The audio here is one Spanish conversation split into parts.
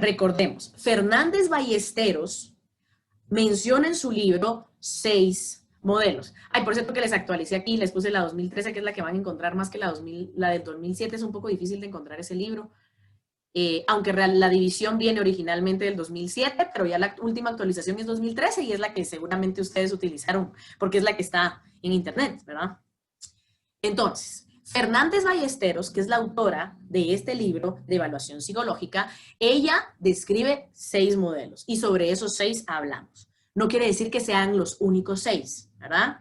Recordemos, Fernández Ballesteros menciona en su libro 6 modelos. Ay, por cierto que les actualicé aquí, les puse la 2013, que es la que van a encontrar más que la del 2007, es un poco difícil de encontrar ese libro. Aunque la división viene originalmente del 2007, pero ya la última actualización es 2013 y es la que seguramente ustedes utilizaron, porque es la que está en internet, ¿verdad? Entonces, Fernández Ballesteros, que es la autora de este libro de evaluación psicológica, ella describe 6 modelos y sobre esos 6 hablamos. No quiere decir que sean los únicos 6, ¿verdad?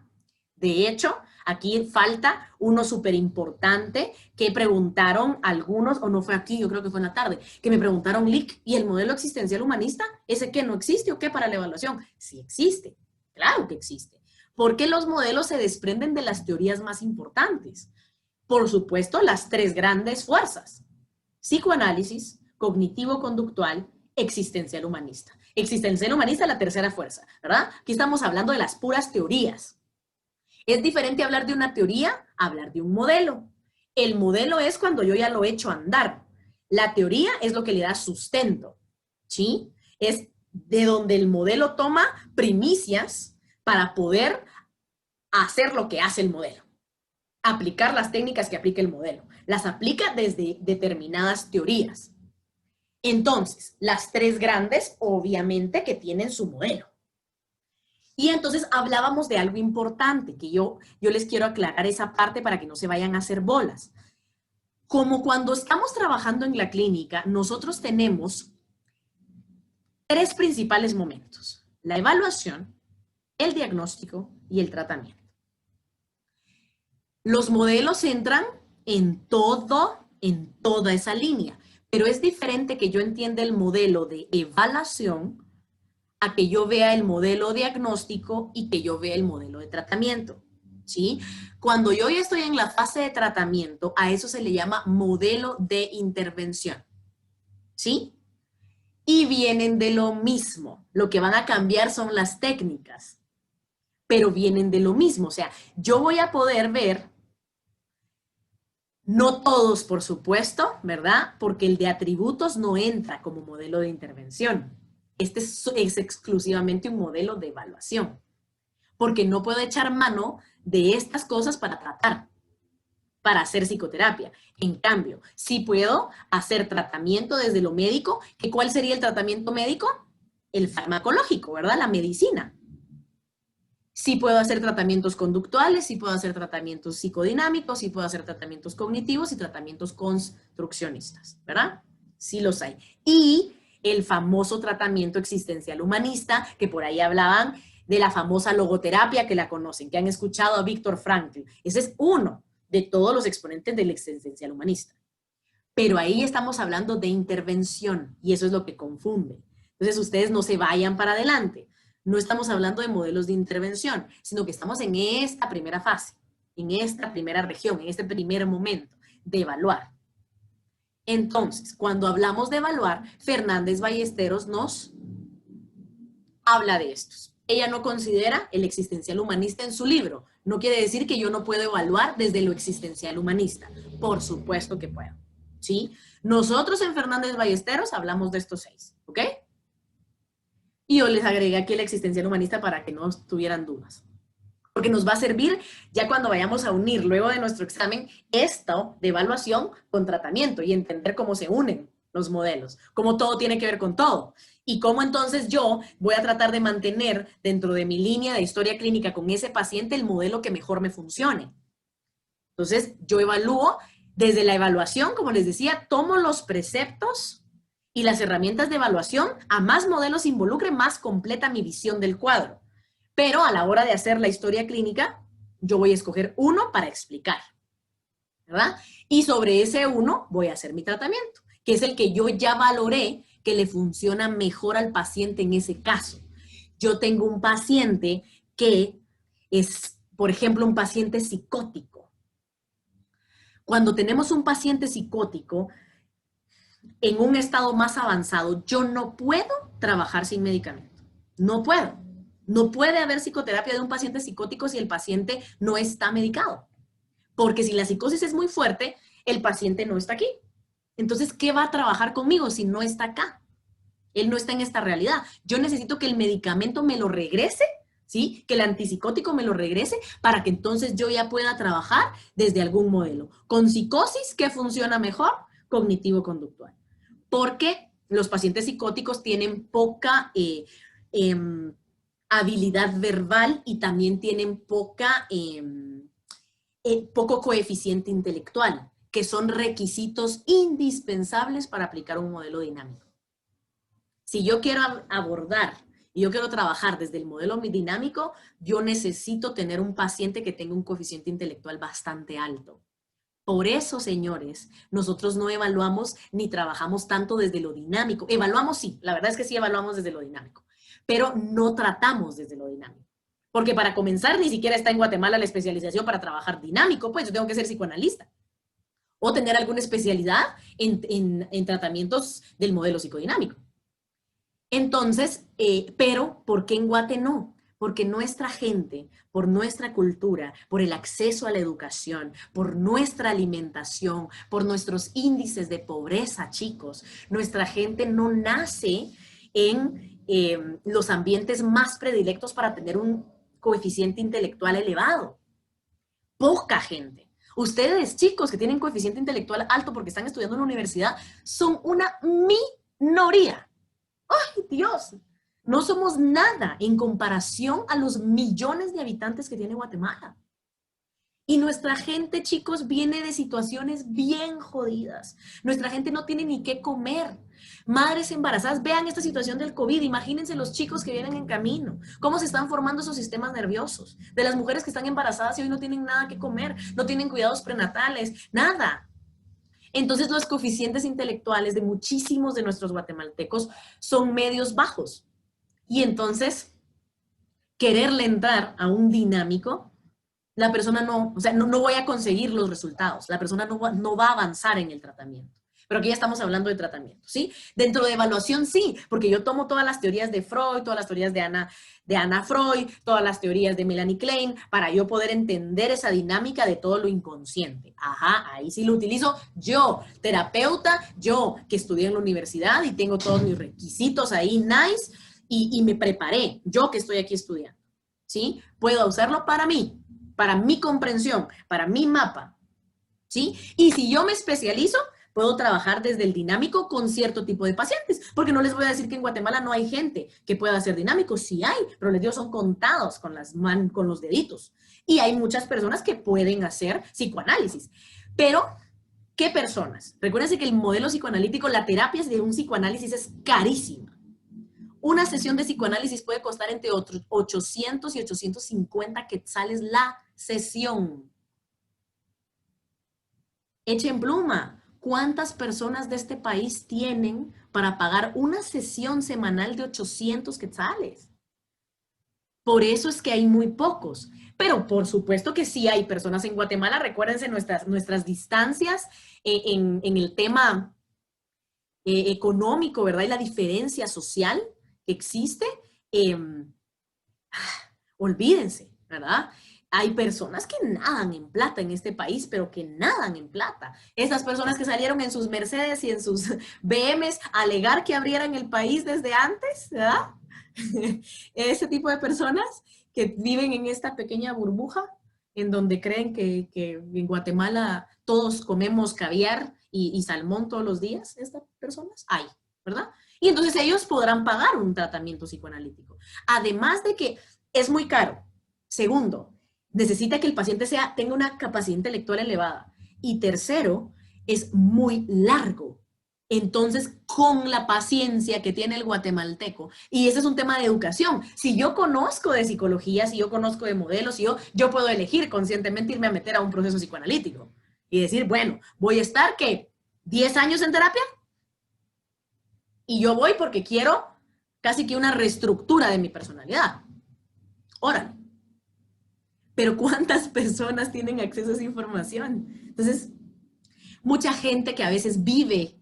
De hecho, aquí falta uno súper importante que preguntaron algunos, o no fue aquí, yo creo que fue en la tarde, que me preguntaron, Lick, ¿y el modelo existencial humanista? ¿Ese que no existe o qué para la evaluación? Sí existe, claro que existe. Porque los modelos se desprenden de las teorías más importantes. Por supuesto, las 3 grandes fuerzas: psicoanálisis, cognitivo-conductual, existencial humanista. Existencial humanista es la tercera fuerza, ¿verdad? Aquí estamos hablando de las puras teorías. Es diferente hablar de una teoría a hablar de un modelo. El modelo es cuando yo ya lo he hecho andar. La teoría es lo que le da sustento, ¿sí? Es de donde el modelo toma primicias para poder hacer lo que hace el modelo. Aplicar las técnicas que aplica el modelo. Las aplica desde determinadas teorías. Entonces, las 3 grandes, obviamente, que tienen su modelo. Y entonces hablábamos de algo importante, que yo les quiero aclarar esa parte para que no se vayan a hacer bolas. Como cuando estamos trabajando en la clínica, nosotros tenemos 3 principales momentos: la evaluación, el diagnóstico y el tratamiento. Los modelos entran en toda esa línea, pero es diferente que yo entienda el modelo de evaluación a que yo vea el modelo diagnóstico y que yo vea el modelo de tratamiento, ¿sí? Cuando yo ya estoy en la fase de tratamiento, a eso se le llama modelo de intervención, ¿sí? Y vienen de lo mismo. Lo que van a cambiar son las técnicas, pero vienen de lo mismo. O sea, yo voy a poder ver, no todos, por supuesto, ¿verdad? Porque el de atributos no entra como modelo de intervención. Este es exclusivamente un modelo de evaluación, porque no puedo echar mano de estas cosas para tratar, para hacer psicoterapia. En cambio, sí puedo hacer tratamiento desde lo médico. ¿Cuál sería el tratamiento médico? El farmacológico, ¿verdad? La medicina. Sí puedo hacer tratamientos conductuales, sí puedo hacer tratamientos psicodinámicos, sí puedo hacer tratamientos cognitivos y tratamientos construccionistas, ¿verdad? Sí los hay. Y el famoso tratamiento existencial humanista, que por ahí hablaban de la famosa logoterapia, que la conocen, que han escuchado a Víctor Frankl. Ese es uno de todos los exponentes del existencial humanista. Pero ahí estamos hablando de intervención y eso es lo que confunde. Entonces ustedes no se vayan para adelante. No estamos hablando de modelos de intervención, sino que estamos en esta primera fase, en esta primera región, en este primer momento de evaluar. Entonces, cuando hablamos de evaluar, Fernández Ballesteros nos habla de estos. Ella no considera el existencial humanista en su libro. No quiere decir que yo no puedo evaluar desde lo existencial humanista. Por supuesto que puedo, ¿sí? Nosotros en Fernández Ballesteros hablamos de estos 6, ¿ok? Y yo les agregué aquí el existencial humanista para que no tuvieran dudas. Porque nos va a servir ya cuando vayamos a unir luego de nuestro examen esto de evaluación con tratamiento y entender cómo se unen los modelos, cómo todo tiene que ver con todo y cómo entonces yo voy a tratar de mantener dentro de mi línea de historia clínica con ese paciente el modelo que mejor me funcione. Entonces yo evalúo desde la evaluación, como les decía, tomo los preceptos y las herramientas de evaluación, a más modelos involucre, más completa mi visión del cuadro. Pero a la hora de hacer la historia clínica, yo voy a escoger uno para explicar, ¿verdad? Y sobre ese uno voy a hacer mi tratamiento, que es el que yo ya valoré que le funciona mejor al paciente en ese caso. Yo tengo un paciente que es, por ejemplo, un paciente psicótico. Cuando tenemos un paciente psicótico en un estado más avanzado, yo no puedo trabajar sin medicamento. No puedo. No puede haber psicoterapia de un paciente psicótico si el paciente no está medicado. Porque si la psicosis es muy fuerte, el paciente no está aquí. Entonces, ¿qué va a trabajar conmigo si no está acá? Él no está en esta realidad. Yo necesito que el medicamento me lo regrese, ¿sí? Que el antipsicótico me lo regrese para que entonces yo ya pueda trabajar desde algún modelo. Con psicosis, ¿qué funciona mejor? Cognitivo-conductual. Porque los pacientes psicóticos tienen poca habilidad verbal y también tienen poco coeficiente intelectual, que son requisitos indispensables para aplicar un modelo dinámico. Si yo quiero abordar y yo quiero trabajar desde el modelo dinámico, yo necesito tener un paciente que tenga un coeficiente intelectual bastante alto. Por eso, señores, nosotros no evaluamos ni trabajamos tanto desde lo dinámico. Evaluamos sí, la verdad es que sí evaluamos desde lo dinámico, pero no tratamos desde lo dinámico. Porque para comenzar, ni siquiera está en Guatemala la especialización para trabajar dinámico, pues yo tengo que ser psicoanalista o tener alguna especialidad en tratamientos del modelo psicodinámico. Entonces, pero ¿por qué en Guate no? Porque nuestra gente, por nuestra cultura, por el acceso a la educación, por nuestra alimentación, por nuestros índices de pobreza, chicos, nuestra gente no nace en los ambientes más predilectos para tener un coeficiente intelectual elevado. Poca gente. Ustedes, chicos, que tienen coeficiente intelectual alto porque están estudiando en la universidad, son una minoría. ¡Ay, Dios! No somos nada en comparación a los millones de habitantes que tiene Guatemala. Y nuestra gente, chicos, viene de situaciones bien jodidas. Nuestra gente no tiene ni qué comer. Madres embarazadas, vean esta situación del COVID, imagínense los chicos que vienen en camino, cómo se están formando esos sistemas nerviosos, de las mujeres que están embarazadas y hoy no tienen nada que comer, no tienen cuidados prenatales, nada. Entonces los coeficientes intelectuales de muchísimos de nuestros guatemaltecos son medios bajos. Y entonces, quererle entrar a un dinámico, la persona no, o sea, no voy a conseguir los resultados, la persona no va a avanzar en el tratamiento. Pero aquí ya estamos hablando de tratamiento, ¿sí? Dentro de evaluación, sí, porque yo tomo todas las teorías de Freud, todas las teorías de Anna Freud, todas las teorías de Melanie Klein, para yo poder entender esa dinámica de todo lo inconsciente. Ajá, ahí sí lo utilizo yo, terapeuta, yo que estudié en la universidad y tengo todos mis requisitos ahí, nice, y me preparé, yo que estoy aquí estudiando, ¿sí? Puedo usarlo para mí, para mi comprensión, para mi mapa, ¿sí? Y si yo me especializo, puedo trabajar desde el dinámico con cierto tipo de pacientes, porque no les voy a decir que en Guatemala no hay gente que pueda ser dinámico, sí hay, pero les digo, son contados con los deditos. Y hay muchas personas que pueden hacer psicoanálisis, pero ¿qué personas? Recuérdense que el modelo psicoanalítico, la terapia de un psicoanálisis es carísima. Una sesión de psicoanálisis puede costar entre 800 y 850 quetzales la sesión. Echen pluma. ¿Cuántas personas de este país tienen para pagar una sesión semanal de 800 quetzales? Por eso es que hay muy pocos. Pero por supuesto que sí hay personas en Guatemala. Recuérdense nuestras distancias en el tema económico, ¿verdad? Y la diferencia social que existe. Olvídense, ¿verdad? Hay personas que nadan en plata en este país, pero que nadan en plata. Esas personas que salieron en sus Mercedes y en sus BMs a alegar que abrieran el país desde antes, ¿verdad? Ese tipo de personas que viven en esta pequeña burbuja en donde creen que en Guatemala todos comemos caviar y salmón todos los días, estas personas, hay, ¿verdad? Y entonces ellos podrán pagar un tratamiento psicoanalítico. Además de que es muy caro. Segundo, necesita que el paciente tenga una capacidad intelectual elevada. Y tercero, es muy largo. Entonces, con la paciencia que tiene el guatemalteco, y ese es un tema de educación, si yo conozco de psicología, si yo conozco de modelos, yo puedo elegir conscientemente irme a meter a un proceso psicoanalítico y decir, bueno, voy a estar, ¿qué? ¿10 años en terapia? Y yo voy porque quiero casi que una reestructura de mi personalidad. Órale. Pero ¿cuántas personas tienen acceso a esa información? Entonces, mucha gente que a veces vive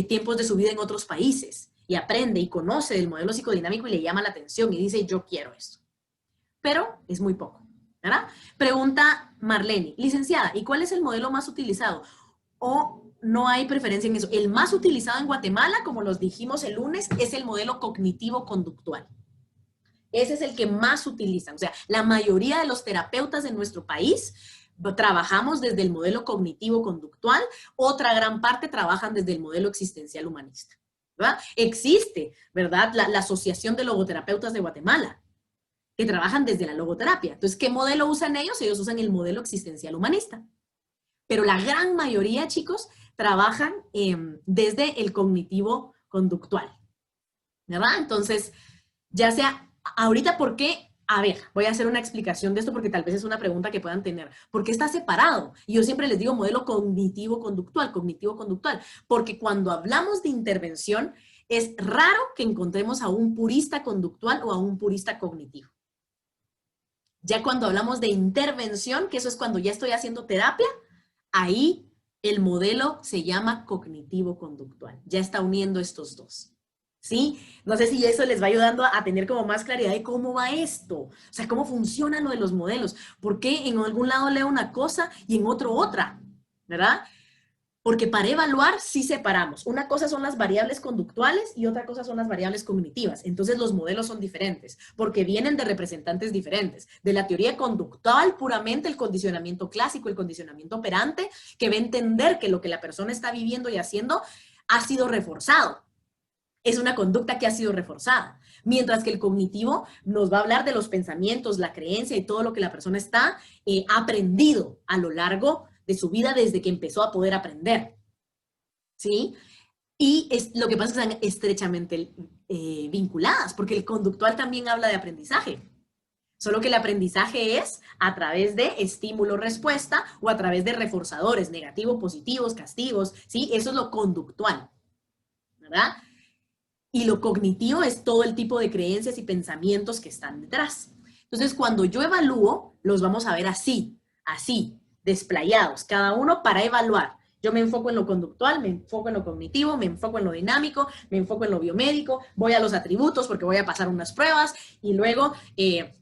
tiempos de su vida en otros países y aprende y conoce del modelo psicodinámico y le llama la atención y dice, yo quiero esto. Pero es muy poco, ¿verdad? Pregunta Marlene, licenciada, ¿y cuál es el modelo más utilizado? no hay preferencia en eso. El más utilizado en Guatemala, como los dijimos el lunes, es el modelo cognitivo-conductual. Ese es el que más utilizan. O sea, la mayoría de los terapeutas en nuestro país trabajamos desde el modelo cognitivo-conductual, otra gran parte trabajan desde el modelo existencial humanista, ¿verdad? Existe, ¿verdad? La Asociación de Logoterapeutas de Guatemala, que trabajan desde la logoterapia. Entonces, ¿qué modelo usan ellos? Ellos usan el modelo existencial humanista. Pero la gran mayoría, chicos, trabajan desde el cognitivo conductual, ¿verdad? Entonces, ya sea, ahorita, ¿por qué? A ver, voy a hacer una explicación de esto porque tal vez es una pregunta que puedan tener. ¿Por qué está separado? Y yo siempre les digo modelo cognitivo-conductual, cognitivo-conductual, porque cuando hablamos de intervención, es raro que encontremos a un purista conductual o a un purista cognitivo. Ya cuando hablamos de intervención, que eso es cuando ya estoy haciendo terapia, ahí el modelo se llama cognitivo-conductual. Ya está uniendo estos dos. ¿Sí? No sé si eso les va ayudando a tener como más claridad de cómo va esto. O sea, cómo funciona lo de los modelos. ¿Por qué en algún lado leo una cosa y en otro otra? ¿Verdad? Porque para evaluar sí separamos. Una cosa son las variables conductuales y otra cosa son las variables cognitivas. Entonces los modelos son diferentes porque vienen de representantes diferentes. De la teoría conductual puramente el condicionamiento clásico, el condicionamiento operante, que va a entender que lo que la persona está viviendo y haciendo ha sido reforzado. Es una conducta que ha sido reforzada. Mientras que el cognitivo nos va a hablar de los pensamientos, la creencia y todo lo que la persona está aprendido a lo largo de su vida desde que empezó a poder aprender. ¿Sí? Y lo que pasa es que están estrechamente vinculadas, porque el conductual también habla de aprendizaje. Solo que el aprendizaje es a través de estímulo-respuesta o a través de reforzadores, negativos, positivos, castigos, ¿sí? Eso es lo conductual, ¿verdad? Y lo cognitivo es todo el tipo de creencias y pensamientos que están detrás. Entonces, cuando yo evalúo, los vamos a ver así, desplayados, cada uno para evaluar. Yo me enfoco en lo conductual, me enfoco en lo cognitivo, me enfoco en lo dinámico, me enfoco en lo biomédico, voy a los atributos porque voy a pasar unas pruebas y luego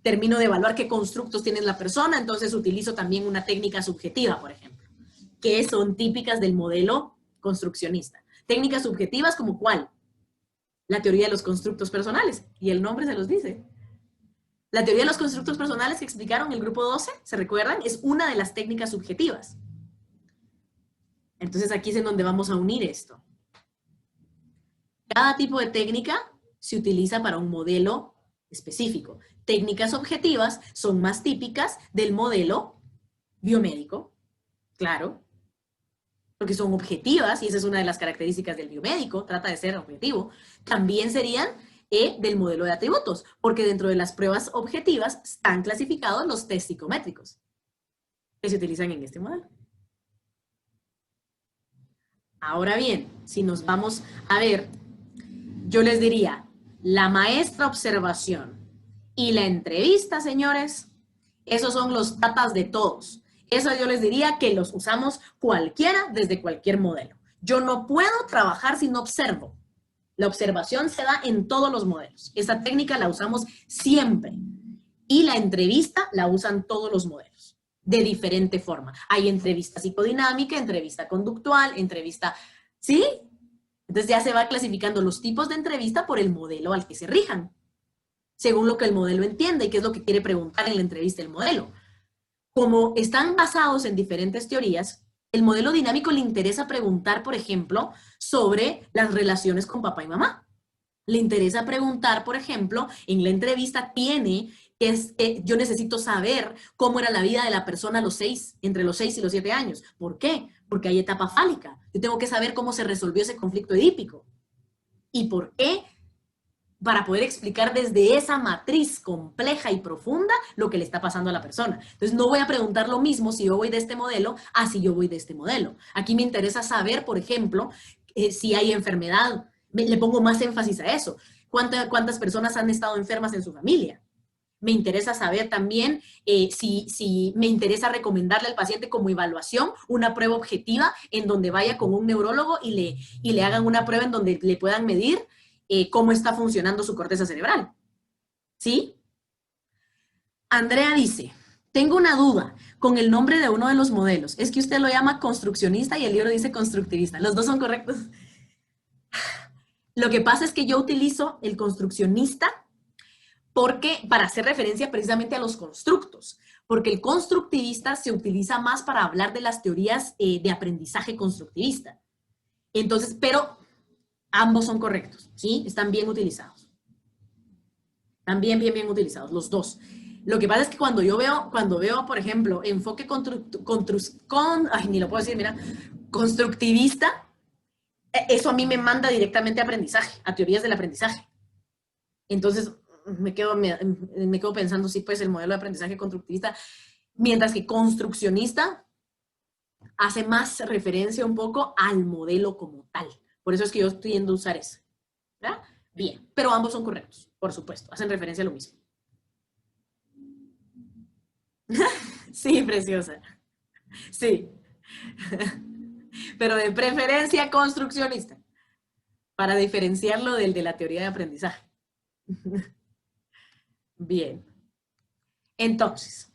termino de evaluar qué constructos tiene la persona, entonces utilizo también una técnica subjetiva, por ejemplo, que son típicas del modelo construccionista. Técnicas subjetivas como ¿cuál? La teoría de los constructos personales, y el nombre se los dice. La teoría de los constructos personales que explicaron el grupo 12, ¿se recuerdan? Es una de las técnicas subjetivas. Entonces aquí es en donde vamos a unir esto. Cada tipo de técnica se utiliza para un modelo específico. Técnicas objetivas son más típicas del modelo biomédico, claro, porque son objetivas, y esa es una de las características del biomédico, trata de ser objetivo. También serían del modelo de atributos, porque dentro de las pruebas objetivas están clasificados los test psicométricos que se utilizan en este modelo. Ahora bien, si nos vamos a ver, yo les diría, la maestra observación y la entrevista, señores, esos son los tatas de todos. Eso yo les diría que los usamos cualquiera desde cualquier modelo. Yo no puedo trabajar si no observo. La observación se da en todos los modelos. Esta técnica la usamos siempre. Y la entrevista la usan todos los modelos, de diferente forma. Hay entrevista psicodinámica, entrevista conductual, entrevista... ¿Sí? Entonces ya se va clasificando los tipos de entrevista por el modelo al que se rijan, según lo que el modelo entiende y qué es lo que quiere preguntar en la entrevista el modelo. Como están basados en diferentes teorías, el modelo dinámico le interesa preguntar, por ejemplo, sobre las relaciones con papá y mamá. Le interesa preguntar, por ejemplo, en la entrevista yo necesito saber cómo era la vida de la persona entre los 6 y los 7 años. ¿Por qué? Porque hay etapa fálica. Yo tengo que saber cómo se resolvió ese conflicto edípico. ¿Y por qué? Para poder explicar desde esa matriz compleja y profunda lo que le está pasando a la persona. Entonces no voy a preguntar lo mismo si yo voy de este modelo a si yo voy de este modelo. Aquí me interesa saber, por ejemplo, si hay enfermedad. Le pongo más énfasis a eso. ¿Cuántas personas han estado enfermas en su familia? Me interesa saber también si me interesa recomendarle al paciente como evaluación una prueba objetiva en donde vaya con un neurólogo y le hagan una prueba en donde le puedan medir cómo está funcionando su corteza cerebral. ¿Sí? Andrea dice, Tengo una duda con el nombre de uno de los modelos. Es que usted lo llama construccionista y el libro dice constructivista. ¿Los dos son correctos? Lo que pasa es que yo utilizo el construccionista porque para hacer referencia precisamente a los constructos, porque el constructivista se utiliza más para hablar de las teorías de aprendizaje constructivista. Entonces, pero ambos son correctos, ¿sí? Están bien utilizados. Están bien utilizados, los dos. Lo que pasa es que cuando veo, por ejemplo, enfoque ni lo puedo decir, mira, constructivista, eso a mí me manda directamente a aprendizaje, a teorías del aprendizaje. Entonces, me quedo pensando, sí, pues el modelo de aprendizaje constructivista, mientras que construccionista hace más referencia un poco al modelo como tal. Por eso es que yo tiendo a usar ese. ¿Verdad? Bien, pero ambos son correctos, por supuesto, hacen referencia a lo mismo. Sí, preciosa. Sí. Pero de preferencia construccionista, para diferenciarlo del de la teoría de aprendizaje. Bien. Entonces,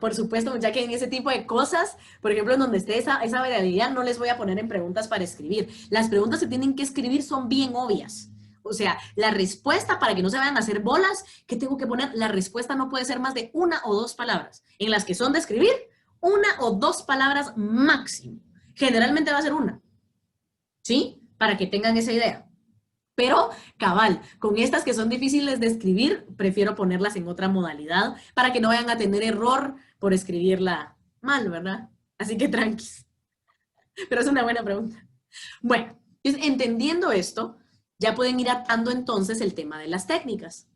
por supuesto, ya que en ese tipo de cosas, por ejemplo, en donde esté esa variabilidad, no les voy a poner en preguntas para escribir. Las preguntas que tienen que escribir son bien obvias. O sea, la respuesta, para que no se vayan a hacer bolas, ¿qué tengo que poner? La respuesta no puede ser más de 1 o 2 palabras. En las que son de escribir, 1 o 2 palabras máximo. Generalmente va a ser 1. ¿Sí? Para que tengan esa idea. Pero, cabal, con estas que son difíciles de escribir, prefiero ponerlas en otra modalidad para que no vayan a tener error por escribirla mal, ¿verdad? Así que tranquis. Pero es una buena pregunta. Bueno, entendiendo esto, ya pueden ir atando entonces el tema de las técnicas,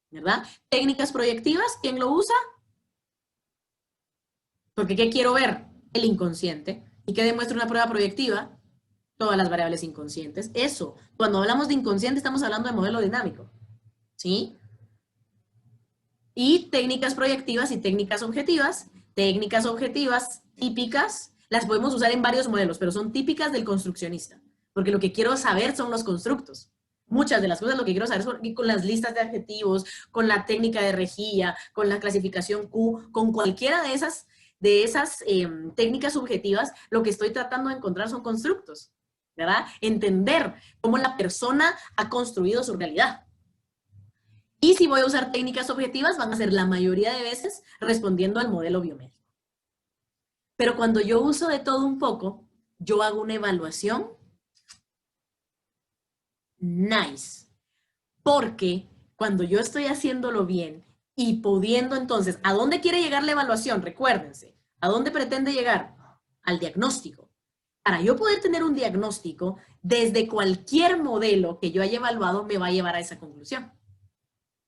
¿verdad? Técnicas proyectivas, ¿quién lo usa? Porque ¿qué quiero ver? El inconsciente. ¿Y qué demuestra una prueba proyectiva? Todas las variables inconscientes. Eso, cuando hablamos de inconsciente estamos hablando de modelo dinámico, ¿sí? Y técnicas proyectivas y técnicas objetivas. Técnicas objetivas típicas, las podemos usar en varios modelos, pero son típicas del construccionista, porque lo que quiero saber son los constructos. Muchas de las cosas lo que quiero saber son con las listas de adjetivos, con la técnica de rejilla, con la clasificación Q, con cualquiera de esas técnicas subjetivas, lo que estoy tratando de encontrar son constructos. ¿Verdad? Entender cómo la persona ha construido su realidad. Y si voy a usar técnicas objetivas, van a ser la mayoría de veces respondiendo al modelo biomédico. Pero cuando yo uso de todo un poco, yo hago una evaluación nice. Porque cuando yo estoy haciéndolo bien y pudiendo entonces, ¿a dónde quiere llegar la evaluación? Recuérdense, ¿a dónde pretende llegar? Al diagnóstico. Para yo poder tener un diagnóstico, desde cualquier modelo que yo haya evaluado, me va a llevar a esa conclusión.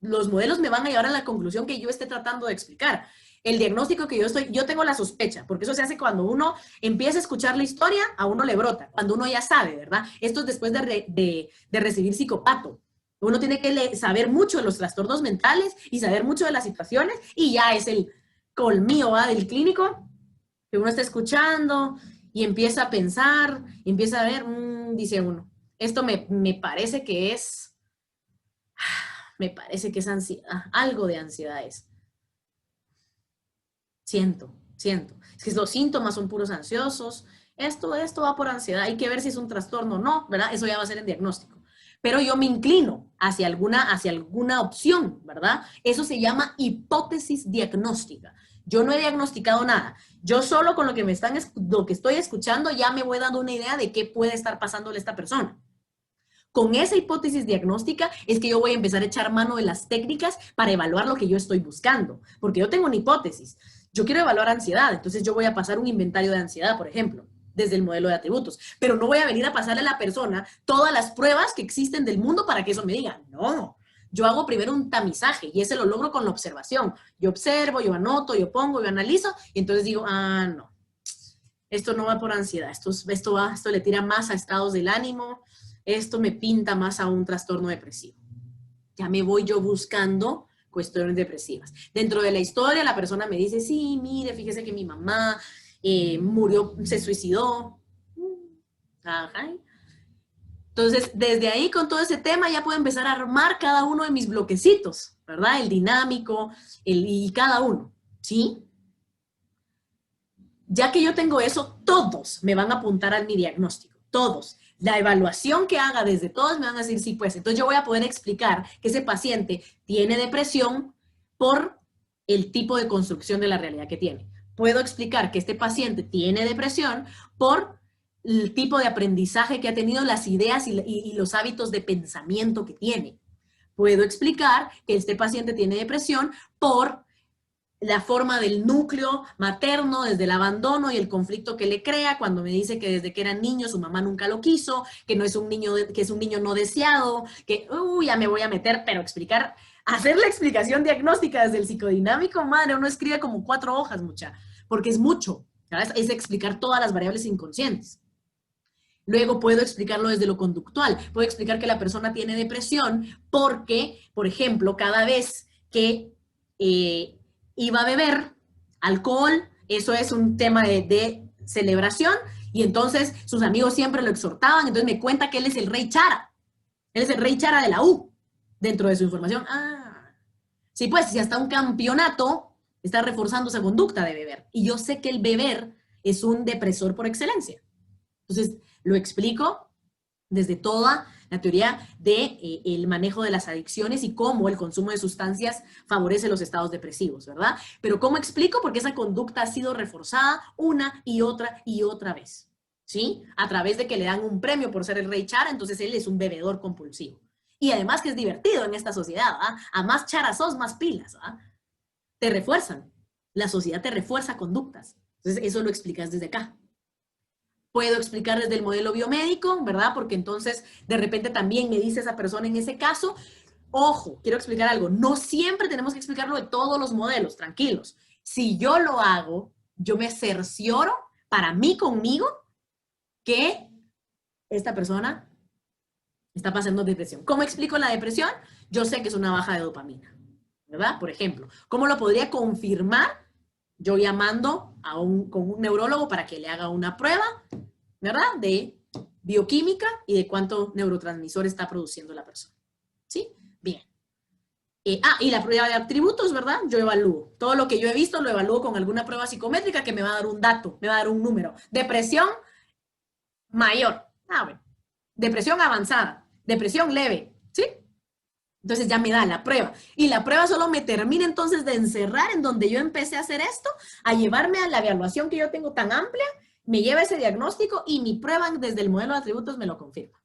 Los modelos me van a llevar a la conclusión que yo esté tratando de explicar. El diagnóstico que yo tengo la sospecha, porque eso se hace cuando uno empieza a escuchar la historia, a uno le brota, cuando uno ya sabe, ¿verdad? Esto es después de recibir psicopato. Uno tiene que saber mucho de los trastornos mentales y saber mucho de las situaciones, y ya es el colmillo, ¿va? Del clínico, que uno está escuchando, y empieza a pensar, empieza a ver, dice uno, esto me parece que es ansiedad, algo de ansiedad es. Siento. Es que los síntomas son puros ansiosos, esto va por ansiedad, hay que ver si es un trastorno o no, ¿verdad? Eso ya va a ser el diagnóstico. Pero yo me inclino hacia alguna opción, ¿verdad? Eso se llama hipótesis diagnóstica. Yo no he diagnosticado nada. Yo solo con lo que estoy escuchando ya me voy dando una idea de qué puede estar pasándole a esta persona. Con esa hipótesis diagnóstica es que yo voy a empezar a echar mano de las técnicas para evaluar lo que yo estoy buscando. Porque yo tengo una hipótesis. Yo quiero evaluar ansiedad, entonces yo voy a pasar un inventario de ansiedad, por ejemplo, desde el modelo de atributos. Pero no voy a venir a pasarle a la persona todas las pruebas que existen del mundo para que eso me diga. No. Yo hago primero un tamizaje y ese lo logro con la observación. Yo observo, yo anoto, yo pongo, yo analizo y entonces digo, no, esto no va por ansiedad, esto le tira más a estados del ánimo, esto me pinta más a un trastorno depresivo. Ya me voy yo buscando cuestiones depresivas. Dentro de la historia la persona me dice, sí, mire, fíjese que mi mamá murió, se suicidó. Ajá. Entonces, desde ahí con todo ese tema ya puedo empezar a armar cada uno de mis bloquecitos, ¿verdad? El dinámico y cada uno. ¿sí? Ya que yo tengo eso, todos me van a apuntar a mi diagnóstico, todos. La evaluación que haga desde todos me van a decir, sí, pues, entonces yo voy a poder explicar que ese paciente tiene depresión por el tipo de construcción de la realidad que tiene. Puedo explicar que este paciente tiene depresión por el tipo de aprendizaje que ha tenido, las ideas y los hábitos de pensamiento que tiene. Puedo explicar que este paciente tiene depresión por la forma del núcleo materno, desde el abandono y el conflicto que le crea cuando me dice que desde que era niño su mamá nunca lo quiso, que no es un niño, que es un niño no deseado, que, ya me voy a meter, pero explicar, hacer la explicación diagnóstica desde el psicodinámico, madre, uno escribe como 4 hojas, mucha, porque es mucho, ¿sabes? Es explicar todas las variables inconscientes. Luego puedo explicarlo desde lo conductual, puedo explicar que la persona tiene depresión porque, por ejemplo, cada vez que iba a beber alcohol, eso es un tema de celebración, y entonces sus amigos siempre lo exhortaban, entonces me cuenta que él es el rey Chara, él es el rey Chara de la U, dentro de su información. Sí, pues, si hasta un campeonato está reforzando esa conducta de beber, y yo sé que el beber es un depresor por excelencia. Entonces, lo explico desde toda la teoría del manejo de las adicciones y cómo el consumo de sustancias favorece los estados depresivos, ¿verdad? Pero ¿cómo explico? Porque esa conducta ha sido reforzada una y otra vez, ¿sí? A través de que le dan un premio por ser el rey Chara, entonces él es un bebedor compulsivo. Y además que es divertido en esta sociedad, ¿ah? A más Chara sos, más pilas, ¿ah? Te refuerzan. La sociedad te refuerza conductas. Entonces, eso lo explicas desde acá. Puedo explicar desde el modelo biomédico, ¿verdad? Porque entonces de repente también me dice esa persona en ese caso, ojo, quiero explicar algo, no siempre tenemos que explicarlo de todos los modelos, tranquilos. Si yo lo hago, yo me cercioro para mí conmigo que esta persona está pasando depresión. ¿Cómo explico la depresión? Yo sé que es una baja de dopamina, ¿verdad? Por ejemplo, ¿cómo lo podría confirmar? Yo llamando con un neurólogo para que le haga una prueba, ¿verdad? De bioquímica y de cuánto neurotransmisor está produciendo la persona. ¿Sí? Bien. Y la prueba de atributos, ¿verdad? Yo evalúo. Todo lo que yo he visto lo evalúo con alguna prueba psicométrica que me va a dar un dato, me va a dar un número. Depresión mayor. Bueno. Depresión avanzada. Depresión leve. ¿Sí? Entonces ya me da la prueba. Y la prueba solo me termina entonces de encerrar en donde yo empecé a hacer esto, a llevarme a la evaluación que yo tengo tan amplia, me lleva ese diagnóstico y mi prueba desde el modelo de atributos me lo confirma.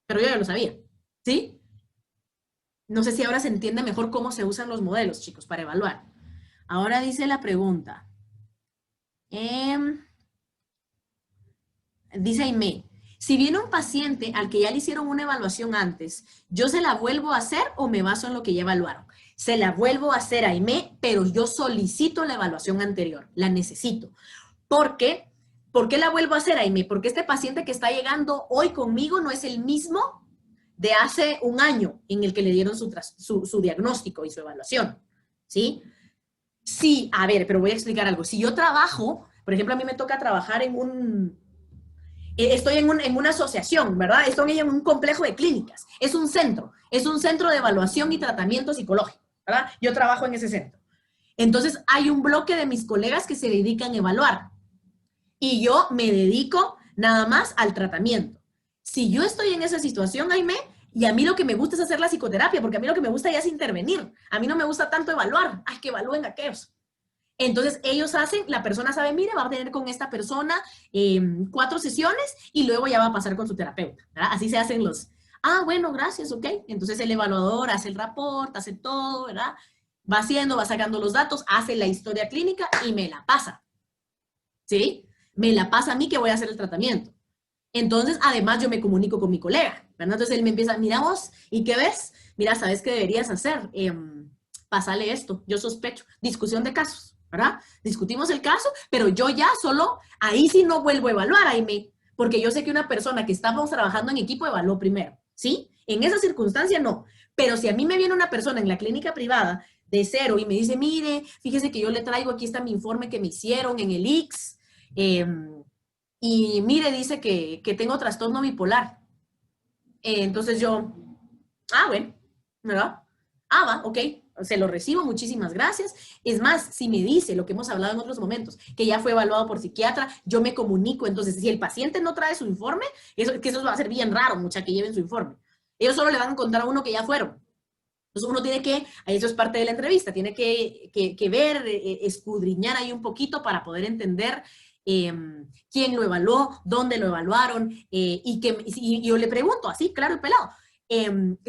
Pero yo ya lo sabía, ¿sí? No sé si ahora se entiende mejor cómo se usan los modelos, chicos, para evaluar. Ahora dice la pregunta. Dice Aimee, si viene un paciente al que ya le hicieron una evaluación antes, ¿yo se la vuelvo a hacer o me baso en lo que ya evaluaron? Se la vuelvo a hacer a Aimee, pero yo solicito la evaluación anterior, la necesito. ¿Por qué? ¿Por qué la vuelvo a hacer, Aimee? Porque este paciente que está llegando hoy conmigo no es el mismo de hace un año en el que le dieron su diagnóstico y su evaluación, ¿sí? Sí, a ver, pero voy a explicar algo. Si yo trabajo, por ejemplo, a mí me toca trabajar estoy en una asociación, ¿verdad? Estoy en un complejo de clínicas. Es un centro de evaluación y tratamiento psicológico, ¿verdad? Yo trabajo en ese centro. Entonces, hay un bloque de mis colegas que se dedican a evaluar y yo me dedico nada más al tratamiento. Si yo estoy en esa situación, Jaime, y a mí lo que me gusta es hacer la psicoterapia, porque a mí lo que me gusta ya es intervenir. A mí no me gusta tanto evaluar. Ay, que evalúen aquellos. Entonces ellos hacen, la persona sabe, mire, va a tener con esta persona 4 sesiones y luego ya va a pasar con su terapeuta, ¿verdad? Así se hacen bueno, gracias, ok. Entonces el evaluador hace el reporte, hace todo, ¿verdad? Va haciendo, va sacando los datos, hace la historia clínica y me la pasa, ¿sí? Me la pasa a mí que voy a hacer el tratamiento. Entonces, además, yo me comunico con mi colega, ¿verdad? Entonces él me empieza, mira vos, ¿y qué ves? Mira, ¿sabes qué deberías hacer? Pásale esto, yo sospecho. Discusión de casos, ¿verdad? Discutimos el caso, pero yo ya solo, ahí sí no vuelvo a evaluar, Aime, porque yo sé que una persona que estábamos trabajando en equipo evaluó primero, ¿sí? En esa circunstancia no, pero si a mí me viene una persona en la clínica privada de cero y me dice, mire, fíjese que yo le traigo, aquí está mi informe que me hicieron en el IX, y mire, dice que tengo trastorno bipolar. Entonces yo, bueno, ¿verdad? Va, ok, se lo recibo, muchísimas gracias. Es más, si me dice lo que hemos hablado en otros momentos, que ya fue evaluado por psiquiatra, yo me comunico. Entonces, si el paciente no trae su informe, que eso va a ser bien raro, mucha, que lleven su informe. Ellos solo le van a encontrar a uno que ya fueron. Entonces uno tiene que, eso es parte de la entrevista, tiene que ver, escudriñar ahí un poquito para poder entender quién lo evaluó, dónde lo evaluaron, y yo le pregunto, así, claro y pelado,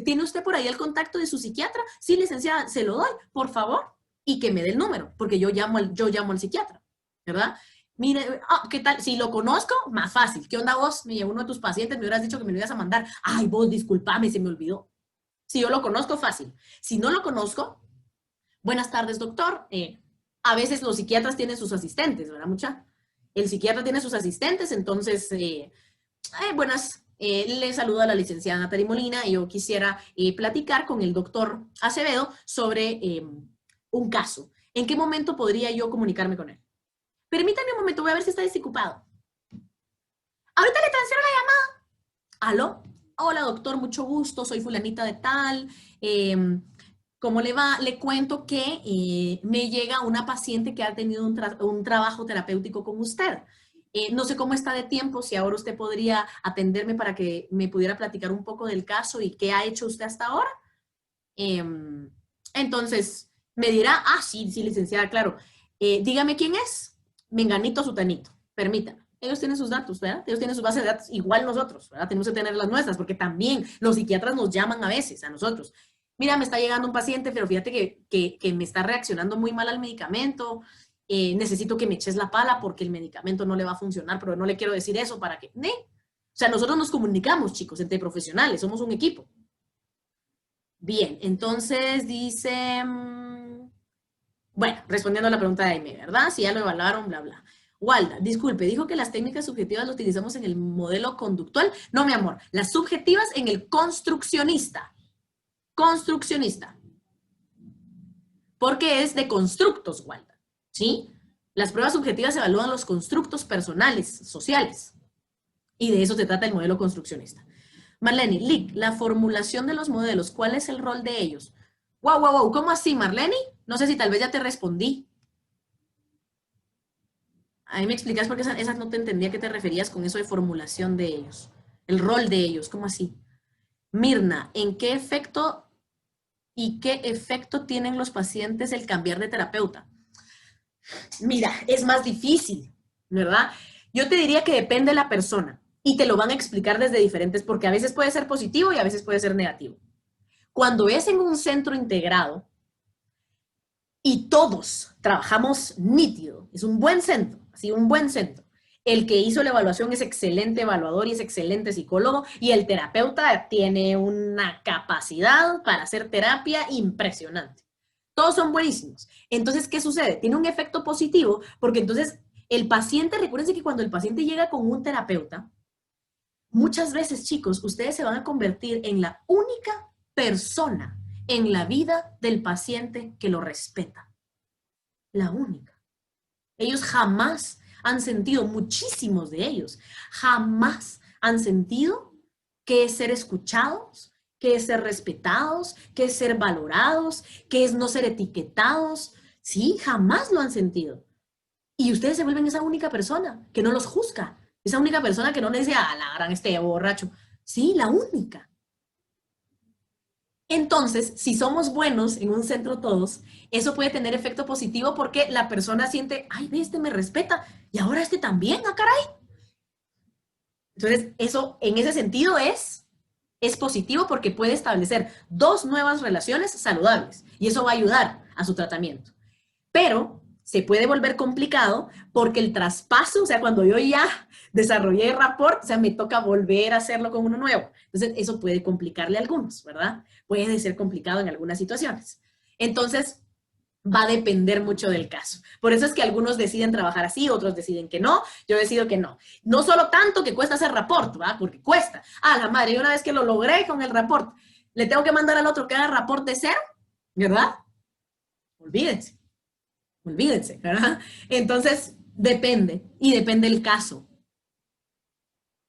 ¿tiene usted por ahí el contacto de su psiquiatra? Sí, licenciada, se lo doy, por favor, y que me dé el número, porque yo llamo al psiquiatra, ¿verdad? Mire, ¿qué tal? Si lo conozco, más fácil. ¿Qué onda vos? Me llegó uno de tus pacientes, me hubieras dicho que me lo ibas a mandar. Ay, vos, discúlpame, se me olvidó. Si yo lo conozco, fácil. Si no lo conozco, buenas tardes, doctor. A veces los psiquiatras tienen sus asistentes, ¿verdad, mucha? El psiquiatra tiene sus asistentes, entonces, buenas, le saludo a la licenciada Natalie Molina y yo quisiera platicar con el doctor Acevedo sobre un caso. ¿En qué momento podría yo comunicarme con él? Permítame un momento, voy a ver si está desocupado. Ahorita le transfiero la llamada. ¿Aló? Hola, doctor, mucho gusto, soy fulanita de tal. ¿Cómo le va? Le cuento que me llega una paciente que ha tenido un trabajo terapéutico con usted. No sé cómo está de tiempo, si ahora usted podría atenderme para que me pudiera platicar un poco del caso y qué ha hecho usted hasta ahora. Entonces, me dirá, sí, sí, licenciada, claro. Dígame quién es. Menganito Sutanito, permítame. Ellos tienen sus datos, ¿verdad? Ellos tienen sus bases de datos, igual nosotros, ¿verdad? Tenemos que tener las nuestras, porque también los psiquiatras nos llaman a veces a nosotros. Mira, me está llegando un paciente, pero fíjate que me está reaccionando muy mal al medicamento, necesito que me eches la pala porque el medicamento no le va a funcionar, pero no le quiero decir eso para que, ¿ne? O sea, nosotros nos comunicamos, chicos, entre profesionales, somos un equipo. Bien, entonces dice, bueno, respondiendo a la pregunta de Aime, ¿verdad? Si ya lo evaluaron, bla, bla. Walda, disculpe, dijo que las técnicas subjetivas las utilizamos en el modelo conductual. No, mi amor, las subjetivas en el construccionista. Construccionista. Porque es de constructos, Walda. ¿Sí? Las pruebas subjetivas evalúan los constructos personales, sociales. Y de eso se trata el modelo construccionista. Marlene, Lick, la formulación de los modelos, ¿cuál es el rol de ellos? Wow, ¿cómo así, Marlene? No sé si tal vez ya te respondí. Ahí me explicas porque esas no te entendía a qué te referías con eso de formulación de ellos. El rol de ellos, ¿cómo así? Mirna, ¿en qué efecto y qué efecto tienen los pacientes el cambiar de terapeuta? Mira, es más difícil, ¿verdad? Yo te diría que depende de la persona y te lo van a explicar desde diferentes, porque a veces puede ser positivo y a veces puede ser negativo. Cuando es en un centro integrado y todos trabajamos nítido, es un buen centro, así un buen centro. El que hizo la evaluación es excelente evaluador y es excelente psicólogo y el terapeuta tiene una capacidad para hacer terapia impresionante. Todos son buenísimos. Entonces, ¿qué sucede? Tiene un efecto positivo porque entonces el paciente, recuérdense que cuando el paciente llega con un terapeuta, muchas veces, chicos, ustedes se van a convertir en la única persona en la vida del paciente que lo respeta. La única. Ellos jamás han sentido, muchísimos de ellos, jamás han sentido que es ser escuchados, que es ser respetados, que es ser valorados, que es no ser etiquetados. Sí, jamás lo han sentido. Y ustedes se vuelven esa única persona que no los juzga, esa única persona que no le dice, la gran borracho. Sí, la única. Entonces, si somos buenos en un centro todos, eso puede tener efecto positivo porque la persona siente, ay, ve, este me respeta y ahora este también, caray. Entonces, eso en ese sentido es positivo porque puede establecer dos nuevas relaciones saludables y eso va a ayudar a su tratamiento. Pero se puede volver complicado porque el traspaso, o sea, cuando yo ya desarrollé el rapport, o sea, me toca volver a hacerlo con uno nuevo. Entonces, eso puede complicarle a algunos, ¿verdad? Puede ser complicado en algunas situaciones. Entonces, va a depender mucho del caso. Por eso es que algunos deciden trabajar así, otros deciden que no. Yo decido que no. No solo tanto que cuesta hacer rapport, ¿verdad? Porque cuesta. La madre, y una vez que lo logré con el rapport, le tengo que mandar al otro que haga rapport de cero, ¿verdad? Olvídense. Olvídense, ¿verdad? Entonces, depende, y depende el caso.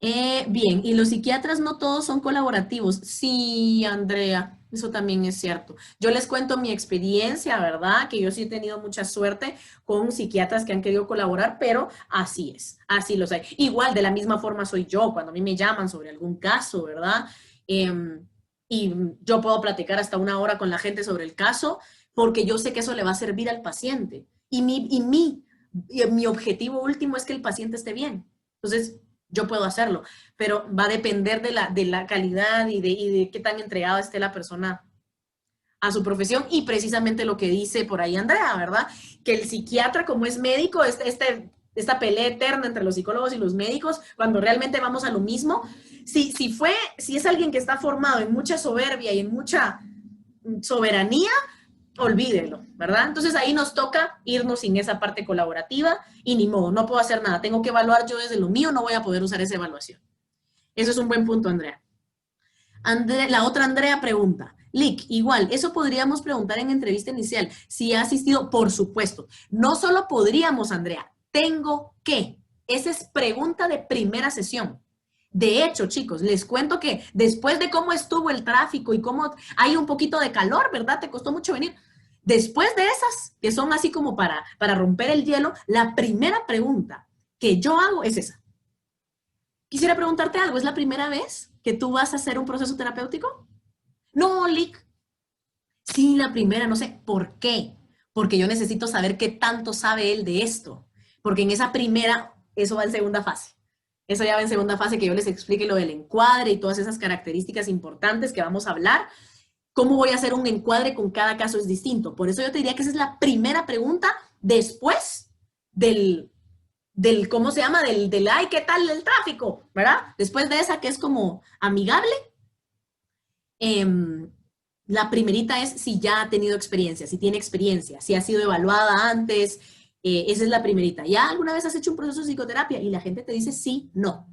Bien, y los psiquiatras no todos son colaborativos. Sí, Andrea, Eso también es cierto. Yo les cuento mi experiencia, ¿verdad? Que yo sí he tenido mucha suerte con psiquiatras que han querido colaborar, pero así es, así los hay. Igual, de la misma forma soy yo, cuando a mí me llaman sobre algún caso, ¿verdad? Y yo puedo platicar hasta 1 hora con la gente sobre el caso, porque yo sé que eso le va a servir al paciente. Y mi objetivo último es que el paciente esté bien. Entonces, yo puedo hacerlo, pero va a depender de la calidad y de qué tan entregada esté la persona a su profesión, y precisamente lo que dice por ahí Andrea, ¿verdad? Que el psiquiatra, como es médico, esta pelea eterna entre los psicólogos y los médicos, cuando realmente vamos a lo mismo, si es alguien que está formado en mucha soberbia y en mucha soberanía, olvídenlo, ¿verdad? Entonces ahí nos toca irnos sin esa parte colaborativa y ni modo, no puedo hacer nada, tengo que evaluar yo desde lo mío, no voy a poder usar esa evaluación. Eso es un buen punto, Andrea. La otra Andrea pregunta, Lick, igual, eso podríamos preguntar en entrevista inicial, si ha asistido, por supuesto. No solo podríamos, Andrea, tengo que. Esa es pregunta de primera sesión. De hecho, chicos, les cuento que después de cómo estuvo el tráfico y cómo hay un poquito de calor, ¿verdad? Te costó mucho venir. Después de esas, que son así como para romper el hielo, la primera pregunta que yo hago es esa. Quisiera preguntarte algo, ¿es la primera vez que tú vas a hacer un proceso terapéutico? No, Lick. Sí, la primera, no sé por qué. Porque yo necesito saber qué tanto sabe él de esto. Porque en esa primera, eso va en segunda fase. Eso ya va en segunda fase, que yo les explique lo del encuadre y todas esas características importantes que vamos a hablar. ¿Cómo voy a hacer un encuadre con cada caso es distinto? Por eso yo te diría que esa es la primera pregunta después del ¿cómo se llama? Ay, ¿qué tal el tráfico? ¿Verdad? Después de esa que es como amigable, la primerita es si ya ha tenido experiencia, si tiene experiencia, si ha sido evaluada antes, esa es la primerita. ¿Ya alguna vez has hecho un proceso de psicoterapia? Y la gente te dice sí, no.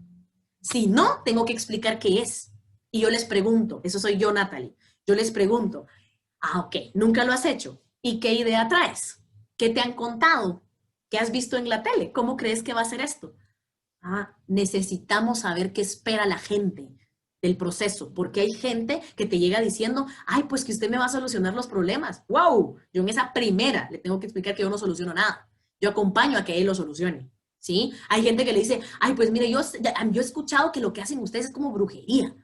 Si no, tengo que explicar qué es. Y yo les pregunto, eso soy yo, Natalie, yo les pregunto, ok, nunca lo has hecho. ¿Y qué idea traes? ¿Qué te han contado? ¿Qué has visto en la tele? ¿Cómo crees que va a ser esto? Necesitamos saber qué espera la gente del proceso, porque hay gente que te llega diciendo, ay, pues que usted me va a solucionar los problemas. ¡Wow! Yo en esa primera le tengo que explicar que yo no soluciono nada. Yo acompaño a que él lo solucione. ¿Sí? Hay gente que le dice, ay, pues mire, yo he escuchado que lo que hacen ustedes es como brujería.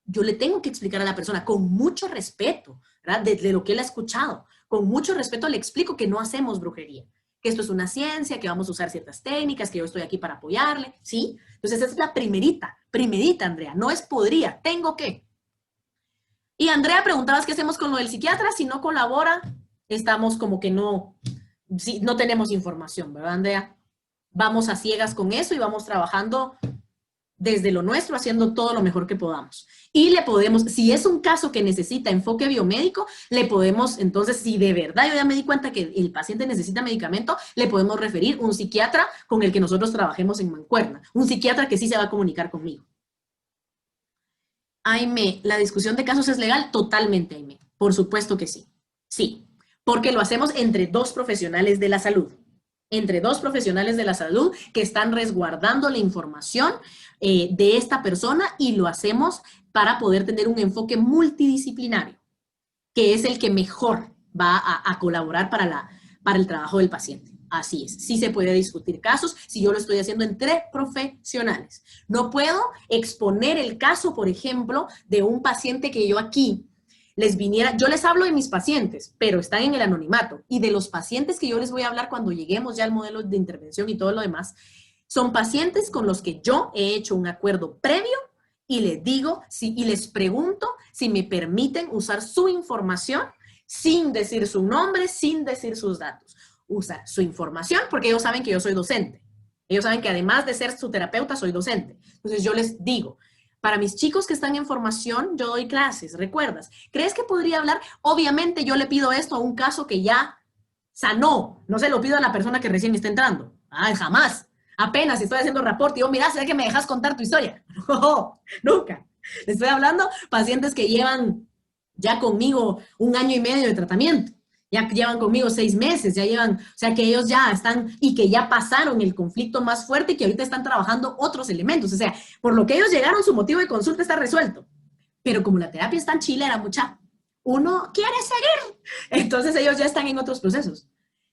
Yo le tengo que explicar a la persona con mucho respeto, ¿verdad? De lo que él ha escuchado. Con mucho respeto le explico que no hacemos brujería, que esto es una ciencia, que vamos a usar ciertas técnicas, que yo estoy aquí para apoyarle, ¿sí? Entonces esa es la primerita, Andrea, no es podría, tengo que. Y Andrea, preguntabas qué hacemos con lo del psiquiatra, si no colabora, estamos como que no tenemos información, ¿verdad, Andrea? Vamos a ciegas con eso y vamos trabajando desde lo nuestro, haciendo todo lo mejor que podamos. Y le podemos, si es un caso que necesita enfoque biomédico, le podemos, entonces, si de verdad yo ya me di cuenta que el paciente necesita medicamento, le podemos referir un psiquiatra con el que nosotros trabajemos en mancuerna, un psiquiatra que sí se va a comunicar conmigo. Aime, ¿la discusión de casos es legal? Totalmente, Aime. Por supuesto que sí. Sí, porque lo hacemos entre dos profesionales de la salud. Entre dos profesionales de la salud que están resguardando la información de esta persona, y lo hacemos para poder tener un enfoque multidisciplinario, que es el que mejor va a colaborar para el trabajo del paciente. Así es, sí se puede discutir casos si yo lo estoy haciendo entre profesionales. No puedo exponer el caso, por ejemplo, de un paciente que yo aquí les viniera, yo les hablo de mis pacientes, pero están en el anonimato, y de los pacientes que yo les voy a hablar cuando lleguemos ya al modelo de intervención y todo lo demás, son pacientes con los que yo he hecho un acuerdo previo y les digo, y les pregunto si me permiten usar su información sin decir su nombre, sin decir sus datos. Usar su información porque ellos saben que yo soy docente. Ellos saben que además de ser su terapeuta, soy docente. Entonces yo les digo, para mis chicos que están en formación, yo doy clases, ¿recuerdas? ¿Crees que podría hablar? Obviamente yo le pido esto a un caso que ya sanó. No se lo pido a la persona que recién está entrando. Jamás. Apenas estoy haciendo reporte y digo, mira, ¿será que me dejas contar tu historia? No, nunca. Le estoy hablando pacientes que llevan ya conmigo 1 año y medio de tratamiento. Ya llevan conmigo 6 meses, ya llevan, o sea que ellos ya están y que ya pasaron el conflicto más fuerte y que ahorita están trabajando otros elementos. O sea, por lo que ellos llegaron, su motivo de consulta está resuelto. Pero como la terapia está en Chile, era mucha, uno quiere seguir. Entonces ellos ya están en otros procesos.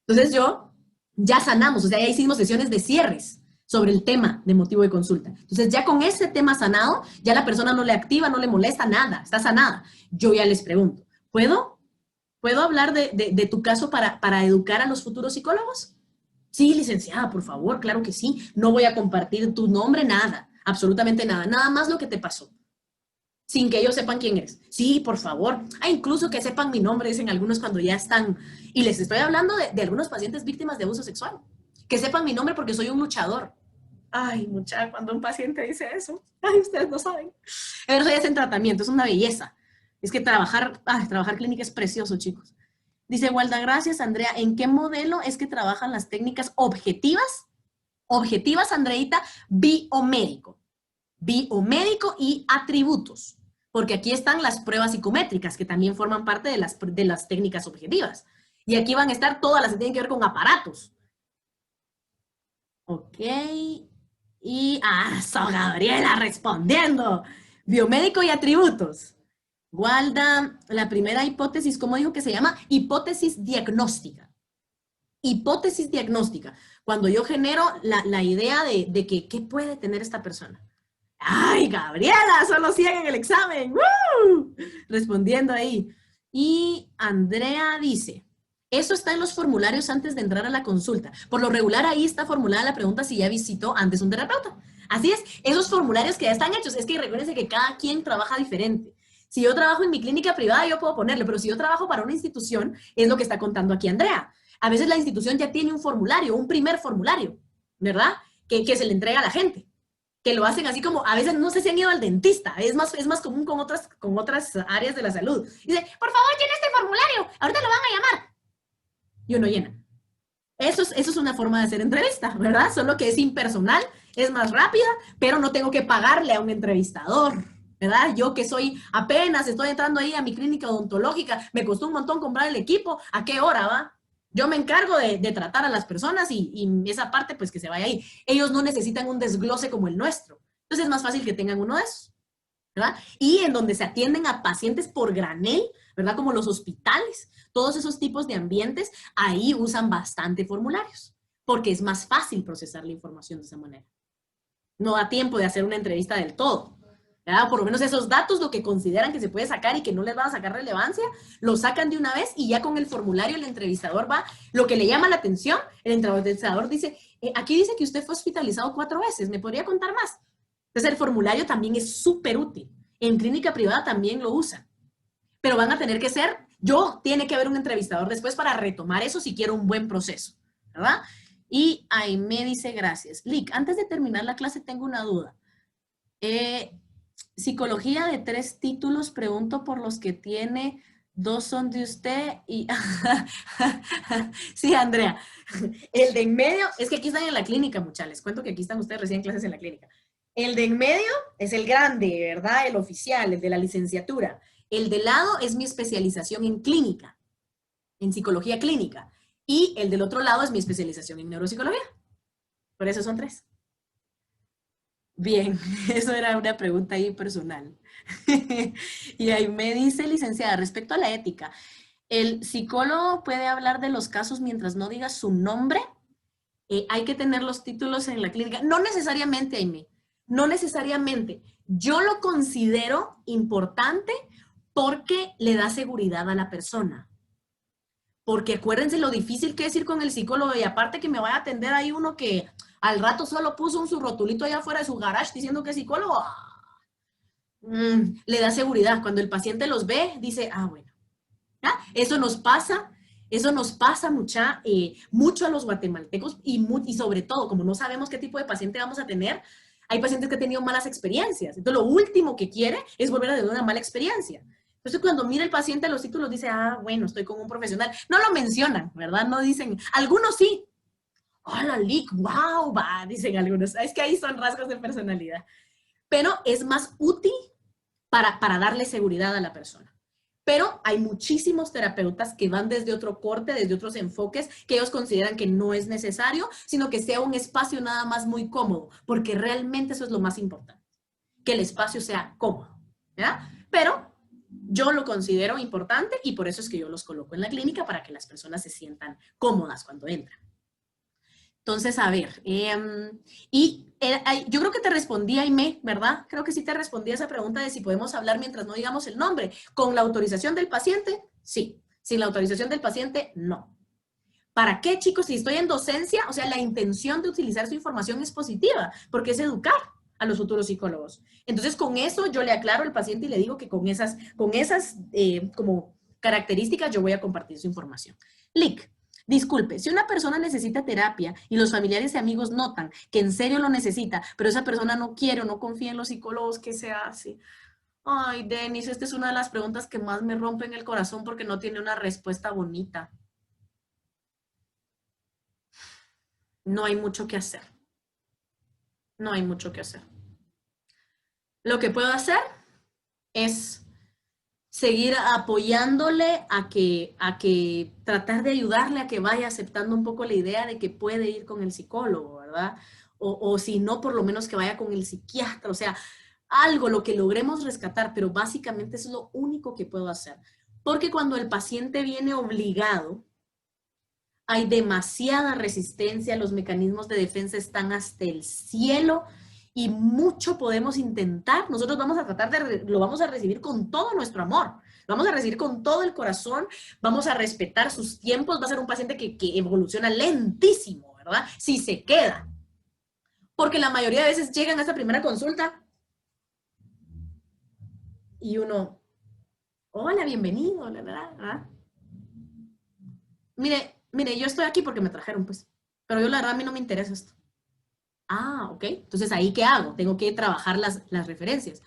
Entonces ya sanamos, o sea, ya hicimos sesiones de cierres sobre el tema de motivo de consulta. Entonces ya con ese tema sanado, ya la persona no le activa, no le molesta nada, está sanada. Yo ya les pregunto, ¿puedo hablar de tu caso para educar a los futuros psicólogos? Sí, licenciada, por favor, claro que sí. No voy a compartir tu nombre, nada, absolutamente nada, nada más lo que te pasó, sin que ellos sepan quién eres. Sí, por favor. Ah, incluso que sepan mi nombre, dicen algunos cuando ya están. Y les estoy hablando de algunos pacientes víctimas de abuso sexual. Que sepan mi nombre porque soy un luchador. Ay, muchacha, cuando un paciente dice eso, ay, ustedes no saben. Eso ya es en tratamiento, es una belleza. Es que trabajar clínica es precioso, chicos. Dice Walda, gracias, Andrea. ¿En qué modelo es que trabajan las técnicas objetivas? Objetivas, Andreita, biomédico. Biomédico y atributos. Porque aquí están las pruebas psicométricas, que también forman parte de las técnicas objetivas. Y aquí van a estar todas las que tienen que ver con aparatos. Ok. Y, Gabriela respondiendo. Biomédico y atributos. Walda, la primera hipótesis, ¿cómo dijo que se llama? Hipótesis diagnóstica. Hipótesis diagnóstica. Cuando yo genero la idea de que, ¿qué puede tener esta persona? ¡Ay, Gabriela! Solo 100 en el examen. ¡Woo! Respondiendo ahí. Y Andrea dice, eso está en los formularios antes de entrar a la consulta. Por lo regular ahí está formulada la pregunta si ya visitó antes un terapeuta. Así es, esos formularios que ya están hechos, es que recuérdense que cada quien trabaja diferente. Si yo trabajo en mi clínica privada, yo puedo ponerle, pero si yo trabajo para una institución, es lo que está contando aquí Andrea. A veces la institución ya tiene un formulario, un primer formulario, ¿verdad? Que se le entrega a la gente. Que lo hacen así como, a veces no sé si han ido al dentista, es más común con otras áreas de la salud. Dice, por favor, llena este formulario, ahorita lo van a llamar. Y uno llena. Eso es una forma de hacer entrevista, ¿verdad? Solo que es impersonal, es más rápida, pero no tengo que pagarle a un entrevistador, ¿verdad? Yo que soy, apenas estoy entrando ahí a mi clínica odontológica, me costó un montón comprar el equipo, ¿a qué hora va? Yo me encargo de tratar a las personas y esa parte pues que se vaya ahí. Ellos no necesitan un desglose como el nuestro. Entonces es más fácil que tengan uno de esos, ¿verdad? Y en donde se atienden a pacientes por granel, ¿verdad? Como los hospitales, todos esos tipos de ambientes, ahí usan bastante formularios, porque es más fácil procesar la información de esa manera. No da tiempo de hacer una entrevista del todo, ¿verdad? Por lo menos esos datos, lo que consideran que se puede sacar y que no les va a sacar relevancia, lo sacan de una vez y ya con el formulario el entrevistador va, lo que le llama la atención, el entrevistador dice, aquí dice que usted fue hospitalizado 4 veces, ¿me podría contar más? Entonces el formulario también es súper útil. En clínica privada también lo usan. Pero van a tener que ser, tiene que haber un entrevistador después para retomar eso si quiero un buen proceso, ¿verdad? Y Aime dice, gracias. Lick, antes de terminar la clase tengo una duda. Psicología de 3 títulos, pregunto por los que tiene, 2 son de usted y... Sí, Andrea. El de en medio, es que aquí están en la clínica, muchachos. Les cuento que aquí están ustedes recién en clases en la clínica. El de en medio es el grande, ¿verdad? El oficial, el de la licenciatura. El de lado es mi especialización en clínica, en psicología clínica. Y el del otro lado es mi especialización en neuropsicología. Por eso son 3. Bien, eso era una pregunta ahí personal. Y ahí me dice, licenciada, respecto a la ética, ¿el psicólogo puede hablar de los casos mientras no diga su nombre? Hay que tener los títulos en la clínica. No necesariamente, Aime, no necesariamente. Yo lo considero importante porque le da seguridad a la persona. Porque acuérdense lo difícil que es ir con el psicólogo y aparte que me vaya a atender ahí uno que al rato solo puso su rotulito allá afuera de su garage diciendo que es psicólogo. Le da seguridad. Cuando el paciente los ve, dice, bueno. ¿Ya? Eso nos pasa mucho a los guatemaltecos y sobre todo, como no sabemos qué tipo de paciente vamos a tener, hay pacientes que han tenido malas experiencias. Entonces, lo último que quiere es volver a tener una mala experiencia. Entonces, cuando mira el paciente los títulos, dice, bueno, estoy con un profesional. No lo mencionan, ¿verdad? No dicen, algunos sí. Hola, Lick, wow, va, dicen algunos. Es que ahí son rasgos de personalidad. Pero es más útil para darle seguridad a la persona. Pero hay muchísimos terapeutas que van desde otro corte, desde otros enfoques, que ellos consideran que no es necesario, sino que sea un espacio nada más muy cómodo, porque realmente eso es lo más importante, que el espacio sea cómodo, ¿verdad? Pero Yo lo considero importante y por eso es que yo los coloco en la clínica para que las personas se sientan cómodas cuando entran. Entonces, a ver, yo creo que te respondí, Aimé, ¿verdad? Creo que sí te respondí a esa pregunta de si podemos hablar mientras no digamos el nombre. ¿Con la autorización del paciente? Sí. Sin la autorización del paciente, no. ¿Para qué, chicos? Si estoy en docencia, o sea, la intención de utilizar su información es positiva, porque es educar a los futuros psicólogos. Entonces, con eso yo le aclaro al paciente y le digo que con esas como características yo voy a compartir su información. Lick. Disculpe, si una persona necesita terapia y los familiares y amigos notan que en serio lo necesita, pero esa persona no quiere o no confía en los psicólogos, ¿qué se hace? Ay, Denis, esta es una de las preguntas que más me rompen el corazón porque no tiene una respuesta bonita. No hay mucho que hacer. No hay mucho que hacer. Lo que puedo hacer es seguir apoyándole a que tratar de ayudarle a que vaya aceptando un poco la idea de que puede ir con el psicólogo, ¿verdad? O si no, por lo menos que vaya con el psiquiatra, o sea, algo, lo que logremos rescatar, pero básicamente es lo único que puedo hacer. Porque cuando el paciente viene obligado, hay demasiada resistencia, los mecanismos de defensa están hasta el cielo y mucho podemos intentar. Nosotros vamos a tratar lo vamos a recibir con todo nuestro amor, lo vamos a recibir con todo el corazón, vamos a respetar sus tiempos, va a ser un paciente que evoluciona lentísimo, ¿verdad? Si se queda. Porque la mayoría de veces llegan a esa primera consulta y uno, hola, bienvenido, ¿verdad? Mire, yo estoy aquí porque me trajeron, pues, pero yo la verdad a mí no me interesa esto. Ah, ok. Entonces, ¿ahí qué hago? Tengo que trabajar las referencias.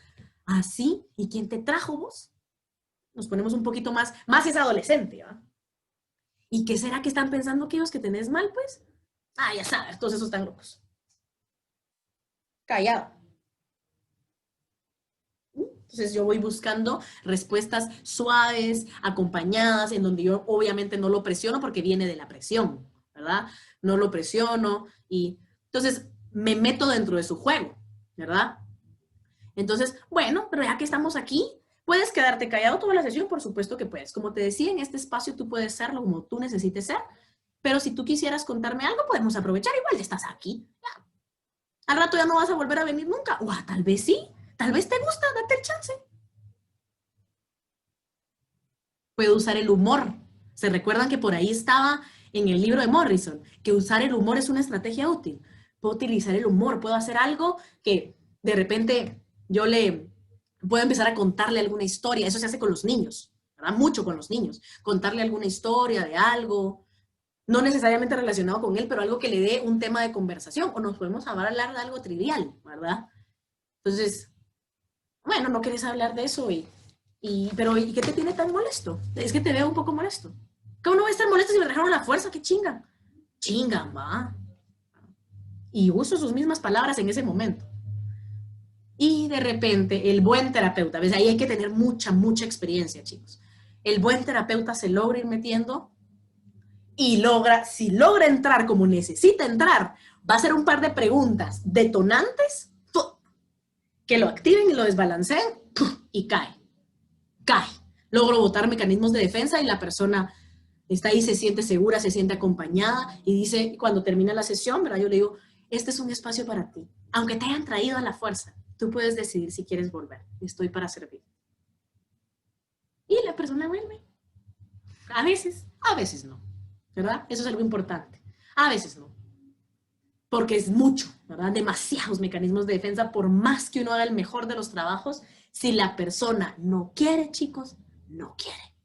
Ah, sí. ¿Y quién te trajo vos? Nos ponemos un poquito más es adolescente, ¿va? ¿Y qué será que están pensando aquellos que tenés mal, pues? Ah, ya sabes, todos esos están locos. Callado. Entonces yo voy buscando respuestas suaves, acompañadas, en donde yo obviamente no lo presiono porque viene de la presión, ¿verdad? No lo presiono y entonces me meto dentro de su juego, ¿verdad? Entonces, bueno, pero ya que estamos aquí, ¿puedes quedarte callado toda la sesión? Por supuesto que puedes. Como te decía, en este espacio tú puedes serlo como tú necesites ser, pero si tú quisieras contarme algo, podemos aprovechar, igual estás aquí. Ya. Al rato ya no vas a volver a venir nunca. O tal vez sí, tal vez te gusta, date el chance. Puede usar el humor. ¿Se recuerdan que por ahí estaba en el libro de Morrison? Que usar el humor es una estrategia útil. Puedo utilizar el humor, puedo hacer algo que de repente yo le puedo empezar a contarle alguna historia. Eso se hace con los niños, ¿verdad? Mucho con los niños. Contarle alguna historia de algo, no necesariamente relacionado con él, pero algo que le dé un tema de conversación. O nos podemos hablar de algo trivial, ¿verdad? Entonces, bueno, no querés hablar de eso pero ¿y qué te tiene tan molesto? Es que te veo un poco molesto. ¿Cómo no voy a estar molesto si me dejaron la fuerza? ¿Qué chingan? Chingan, va. Y uso sus mismas palabras en ese momento. Y de repente, el buen terapeuta, ¿ves? Ahí hay que tener mucha experiencia, chicos. El buen terapeuta se logra ir metiendo y si logra entrar como necesita entrar, va a hacer un par de preguntas detonantes que lo activen y lo desbalanceen y cae. Logro botar mecanismos de defensa y la persona está ahí, se siente segura, se siente acompañada y dice, cuando termina la sesión, ¿verdad? Yo le digo, este es un espacio para ti. Aunque te hayan traído a la fuerza, tú puedes decidir si quieres volver. Estoy para servir. Y la persona vuelve. A veces no, ¿verdad? Eso es algo importante. A veces no. Porque es mucho, ¿verdad? Demasiados mecanismos de defensa, por más que uno haga el mejor de los trabajos, si la persona no quiere, chicos, no quiere.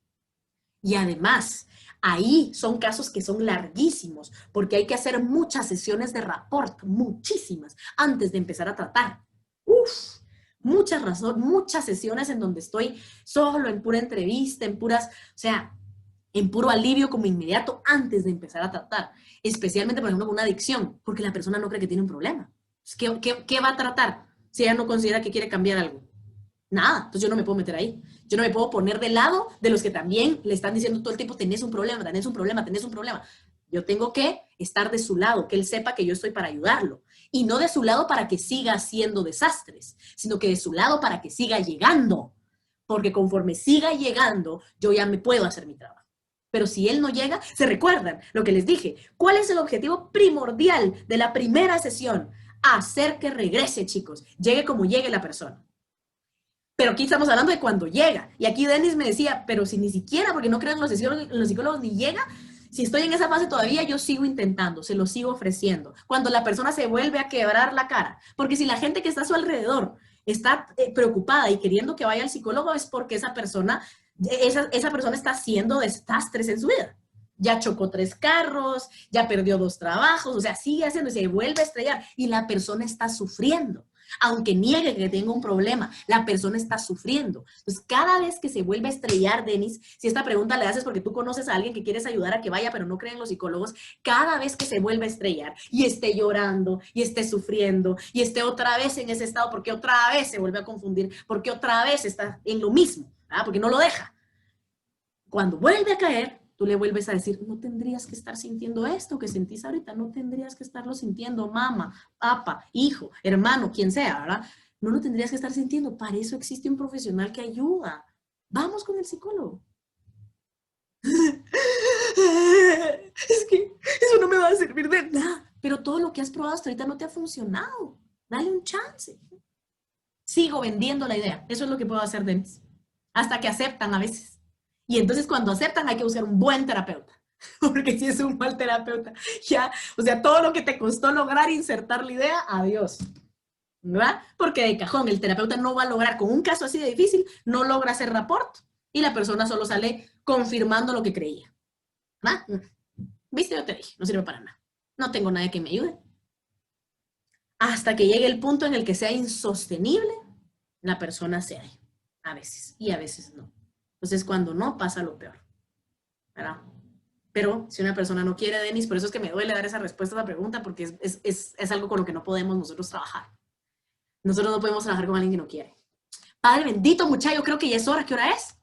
Y además, ahí son casos que son larguísimos, porque hay que hacer muchas sesiones de rapport, muchísimas, antes de empezar a tratar. Uf, muchas sesiones en donde estoy solo en pura entrevista, en puro alivio como inmediato antes de empezar a tratar. Especialmente, por ejemplo, con una adicción, porque la persona no cree que tiene un problema. ¿Qué va a tratar si ella no considera que quiere cambiar algo? Nada, entonces yo no me puedo meter ahí. Yo no me puedo poner del lado de los que también le están diciendo todo el tiempo, tenés un problema, tenés un problema, tenés un problema. Yo tengo que estar de su lado, que él sepa que yo estoy para ayudarlo. Y no de su lado para que siga haciendo desastres, sino que de su lado para que siga llegando. porque conforme siga llegando, yo ya me puedo hacer mi trabajo. Pero si él no llega, se recuerdan lo que les dije. ¿Cuál es el objetivo primordial de la primera sesión? Hacer que regrese, chicos. Llegue como llegue la persona. Pero aquí estamos hablando de cuando llega. Y aquí Denis me decía, pero si ni siquiera, porque no creo en los psicólogos ni llega, si estoy en esa fase todavía, yo sigo intentando, se lo sigo ofreciendo. Cuando la persona se vuelve a quebrar la cara. Porque si la gente que está a su alrededor está preocupada y queriendo que vaya al psicólogo, es porque esa persona está haciendo desastres en su vida. Ya chocó 3 carros, ya perdió 2 trabajos, o sea, sigue haciendo y se vuelve a estrellar. Y la persona está sufriendo. Aunque niegue que tenga un problema, la persona está sufriendo. Entonces, cada vez que se vuelve a estrellar, Denis, si esta pregunta le haces porque tú conoces a alguien que quieres ayudar a que vaya, pero no creen los psicólogos, cada vez que se vuelve a estrellar y esté llorando, y esté sufriendo, y esté otra vez en ese estado, porque otra vez se vuelve a confundir, porque otra vez está en lo mismo, ¿verdad? Porque no lo deja. Cuando vuelve a caer, tú le vuelves a decir, no tendrías que estar sintiendo esto que sentís ahorita, no tendrías que estarlo sintiendo, mamá, papá, hijo, hermano, quien sea, ¿verdad? No lo tendrías que estar sintiendo, para eso existe un profesional que ayuda. Vamos con el psicólogo. Es que eso no me va a servir de nada, pero todo lo que has probado hasta ahorita no te ha funcionado. Dale un chance. Sigo vendiendo la idea, eso es lo que puedo hacer, Denis. Hasta que aceptan a veces. Y entonces cuando aceptan hay que buscar un buen terapeuta, porque si es un mal terapeuta, ya, o sea, todo lo que te costó lograr insertar la idea, adiós, ¿verdad? Porque de cajón el terapeuta no va a lograr, con un caso así de difícil, no logra hacer rapport y la persona solo sale confirmando lo que creía, ¿verdad? ¿Viste? Yo te dije, no sirve para nada, no tengo nadie que me ayude. Hasta que llegue el punto en el que sea insostenible, la persona cede, a veces, y a veces no. Entonces, cuando no, pasa lo peor, ¿verdad? Pero si una persona no quiere, Denis, por eso es que me duele dar esa respuesta a la pregunta, porque es algo con lo que no podemos nosotros trabajar. Nosotros no podemos trabajar con alguien que no quiere. Padre bendito, muchacho, creo que ya es hora. ¿Qué hora es?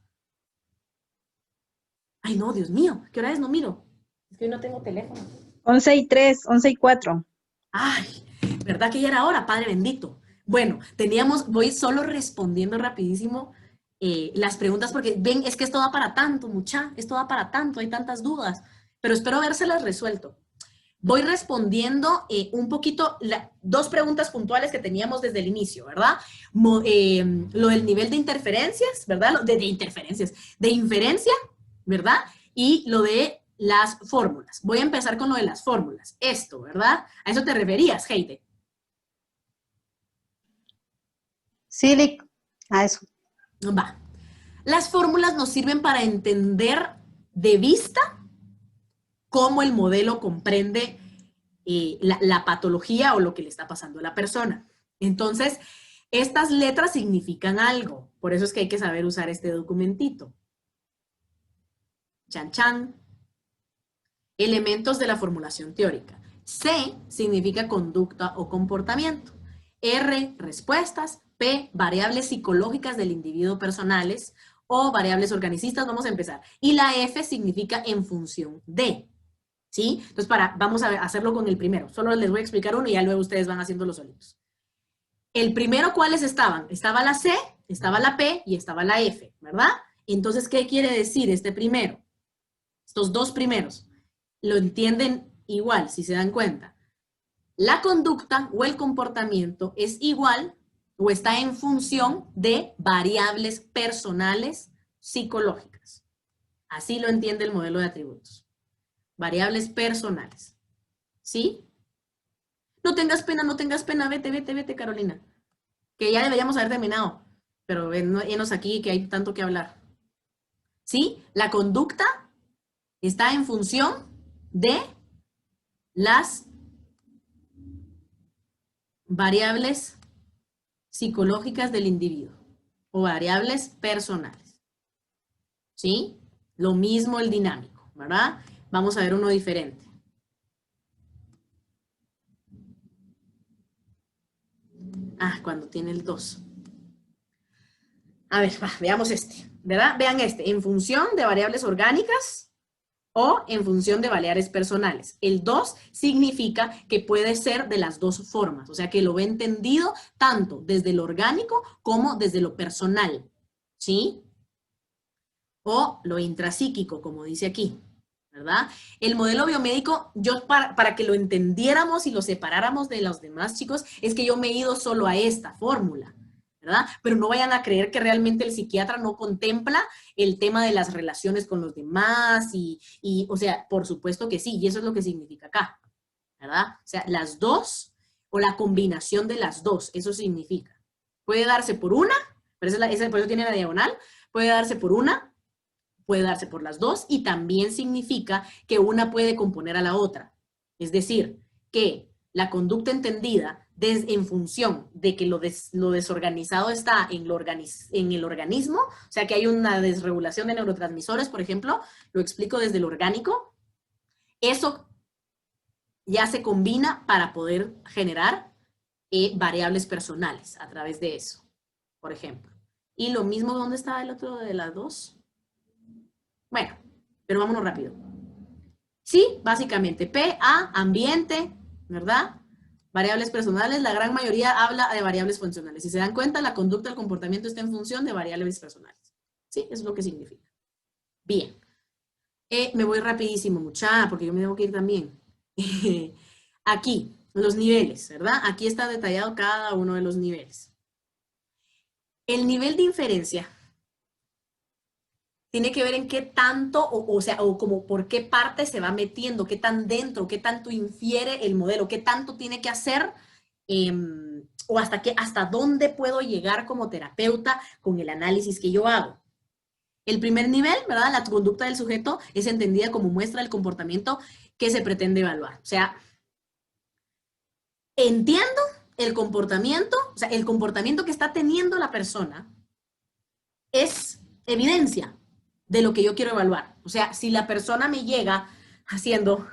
Ay, no, Dios mío, ¿qué hora es? No miro. Es que hoy no tengo teléfono. 11:03, 11:04. Ay, ¿verdad que ya era hora, Padre bendito? Bueno, voy solo respondiendo rapidísimo las preguntas, porque ven, es que esto da para tanto, mucha, esto da para tanto, hay tantas dudas, pero espero habérselas resuelto. Voy respondiendo un poquito 2 preguntas puntuales que teníamos desde el inicio, ¿verdad? Lo del nivel de interferencias, ¿verdad? De interferencias, de inferencia, ¿verdad? Y lo de las fórmulas. Voy a empezar con lo de las fórmulas. Esto, ¿verdad? A eso te referías, Heide. Sí, Lick, a eso. Va. Las fórmulas nos sirven para entender de vista cómo el modelo comprende la patología o lo que le está pasando a la persona. Entonces, estas letras significan algo. Por eso es que hay que saber usar este documentito. Chan, chan. Elementos de la formulación teórica. C significa conducta o comportamiento. R, respuestas. P, variables psicológicas del individuo personales o variables organicistas. Vamos a empezar. Y la F significa en función de. ¿Sí? Entonces, vamos a hacerlo con el primero. Solo les voy a explicar uno y ya luego ustedes van haciéndolo solitos. El primero, ¿cuáles estaban? Estaba la C, estaba la P y estaba la F, ¿verdad? Entonces, ¿qué quiere decir este primero? Estos 2 primeros. Lo entienden igual, si se dan cuenta. La conducta o el comportamiento es igual o está en función de variables personales psicológicas. Así lo entiende el modelo de atributos. Variables personales. ¿Sí? No tengas pena, vete, Carolina. Que ya deberíamos haber terminado, pero venos aquí que hay tanto que hablar. ¿Sí? La conducta está en función de las variables psicológicas del individuo o variables personales. ¿Sí? Lo mismo el dinámico, ¿verdad? Vamos a ver uno diferente. Cuando tiene el 2. A ver, veamos este, ¿verdad? Vean este, en función de variables orgánicas o en función de variables personales. El 2 significa que puede ser de las 2 formas, o sea que lo ve entendido tanto desde lo orgánico como desde lo personal, ¿sí? O lo intrapsíquico, como dice aquí, ¿verdad? El modelo biomédico, yo para que lo entendiéramos y lo separáramos de los demás, chicos, es que yo me he ido solo a esta fórmula, ¿verdad? Pero no vayan a creer que realmente el psiquiatra no contempla el tema de las relaciones con los demás o sea, por supuesto que sí, y eso es lo que significa acá, ¿verdad? O sea, las dos o la combinación de las dos, eso significa. Puede darse por una, pero por eso tiene la diagonal, puede darse por una, puede darse por las dos y también significa que una puede componer a la otra. Es decir, que la conducta entendida en función de que lo desorganizado está en el organismo, o sea que hay una desregulación de neurotransmisores, por ejemplo, lo explico desde el orgánico, eso ya se combina para poder generar variables personales a través de eso, por ejemplo. Y lo mismo, ¿dónde estaba el otro de las dos? Bueno, pero vámonos rápido. Sí, básicamente, PA, ambiente, ¿verdad? Variables personales, la gran mayoría habla de variables funcionales. Si se dan cuenta, la conducta, el comportamiento está en función de variables personales. Sí, es lo que significa. Bien. Me voy rapidísimo, mucha, porque yo me tengo que ir también. Aquí, los niveles, ¿verdad? Aquí está detallado cada uno de los niveles. El nivel de inferencia tiene que ver en qué tanto, o sea, o como por qué parte se va metiendo, qué tan dentro, qué tanto infiere el modelo, qué tanto tiene que hacer, o hasta dónde puedo llegar como terapeuta con el análisis que yo hago. El primer nivel, ¿verdad? La conducta del sujeto es entendida como muestra del comportamiento que se pretende evaluar. O sea, entiendo el comportamiento, o sea, el comportamiento que está teniendo la persona es evidencia de lo que yo quiero evaluar. O sea, si la persona me llega haciendo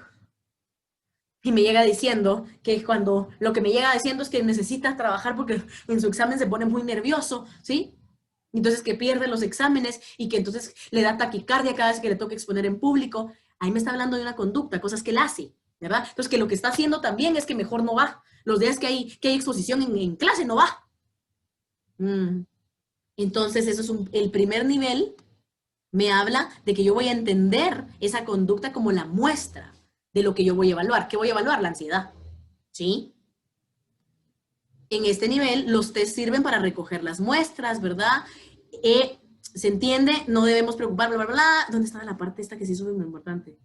y me llega diciendo que cuando lo que me llega diciendo es que necesita trabajar porque en su examen se pone muy nervioso, ¿sí? Entonces que pierde los exámenes y que entonces le da taquicardia cada vez que le toca exponer en público, ahí me está hablando de una conducta, cosas que él hace, ¿verdad? Entonces que lo que está haciendo también es que mejor no va. Los días que hay exposición en clase no va. Entonces eso es el primer nivel, me habla de que yo voy a entender esa conducta como la muestra de lo que yo voy a evaluar. ¿Qué voy a evaluar? La ansiedad, ¿sí? En este nivel, los test sirven para recoger las muestras, ¿verdad? ¿Se entiende? No debemos preocupar, bla, bla, bla. ¿Dónde estaba la parte esta que sí es muy importante?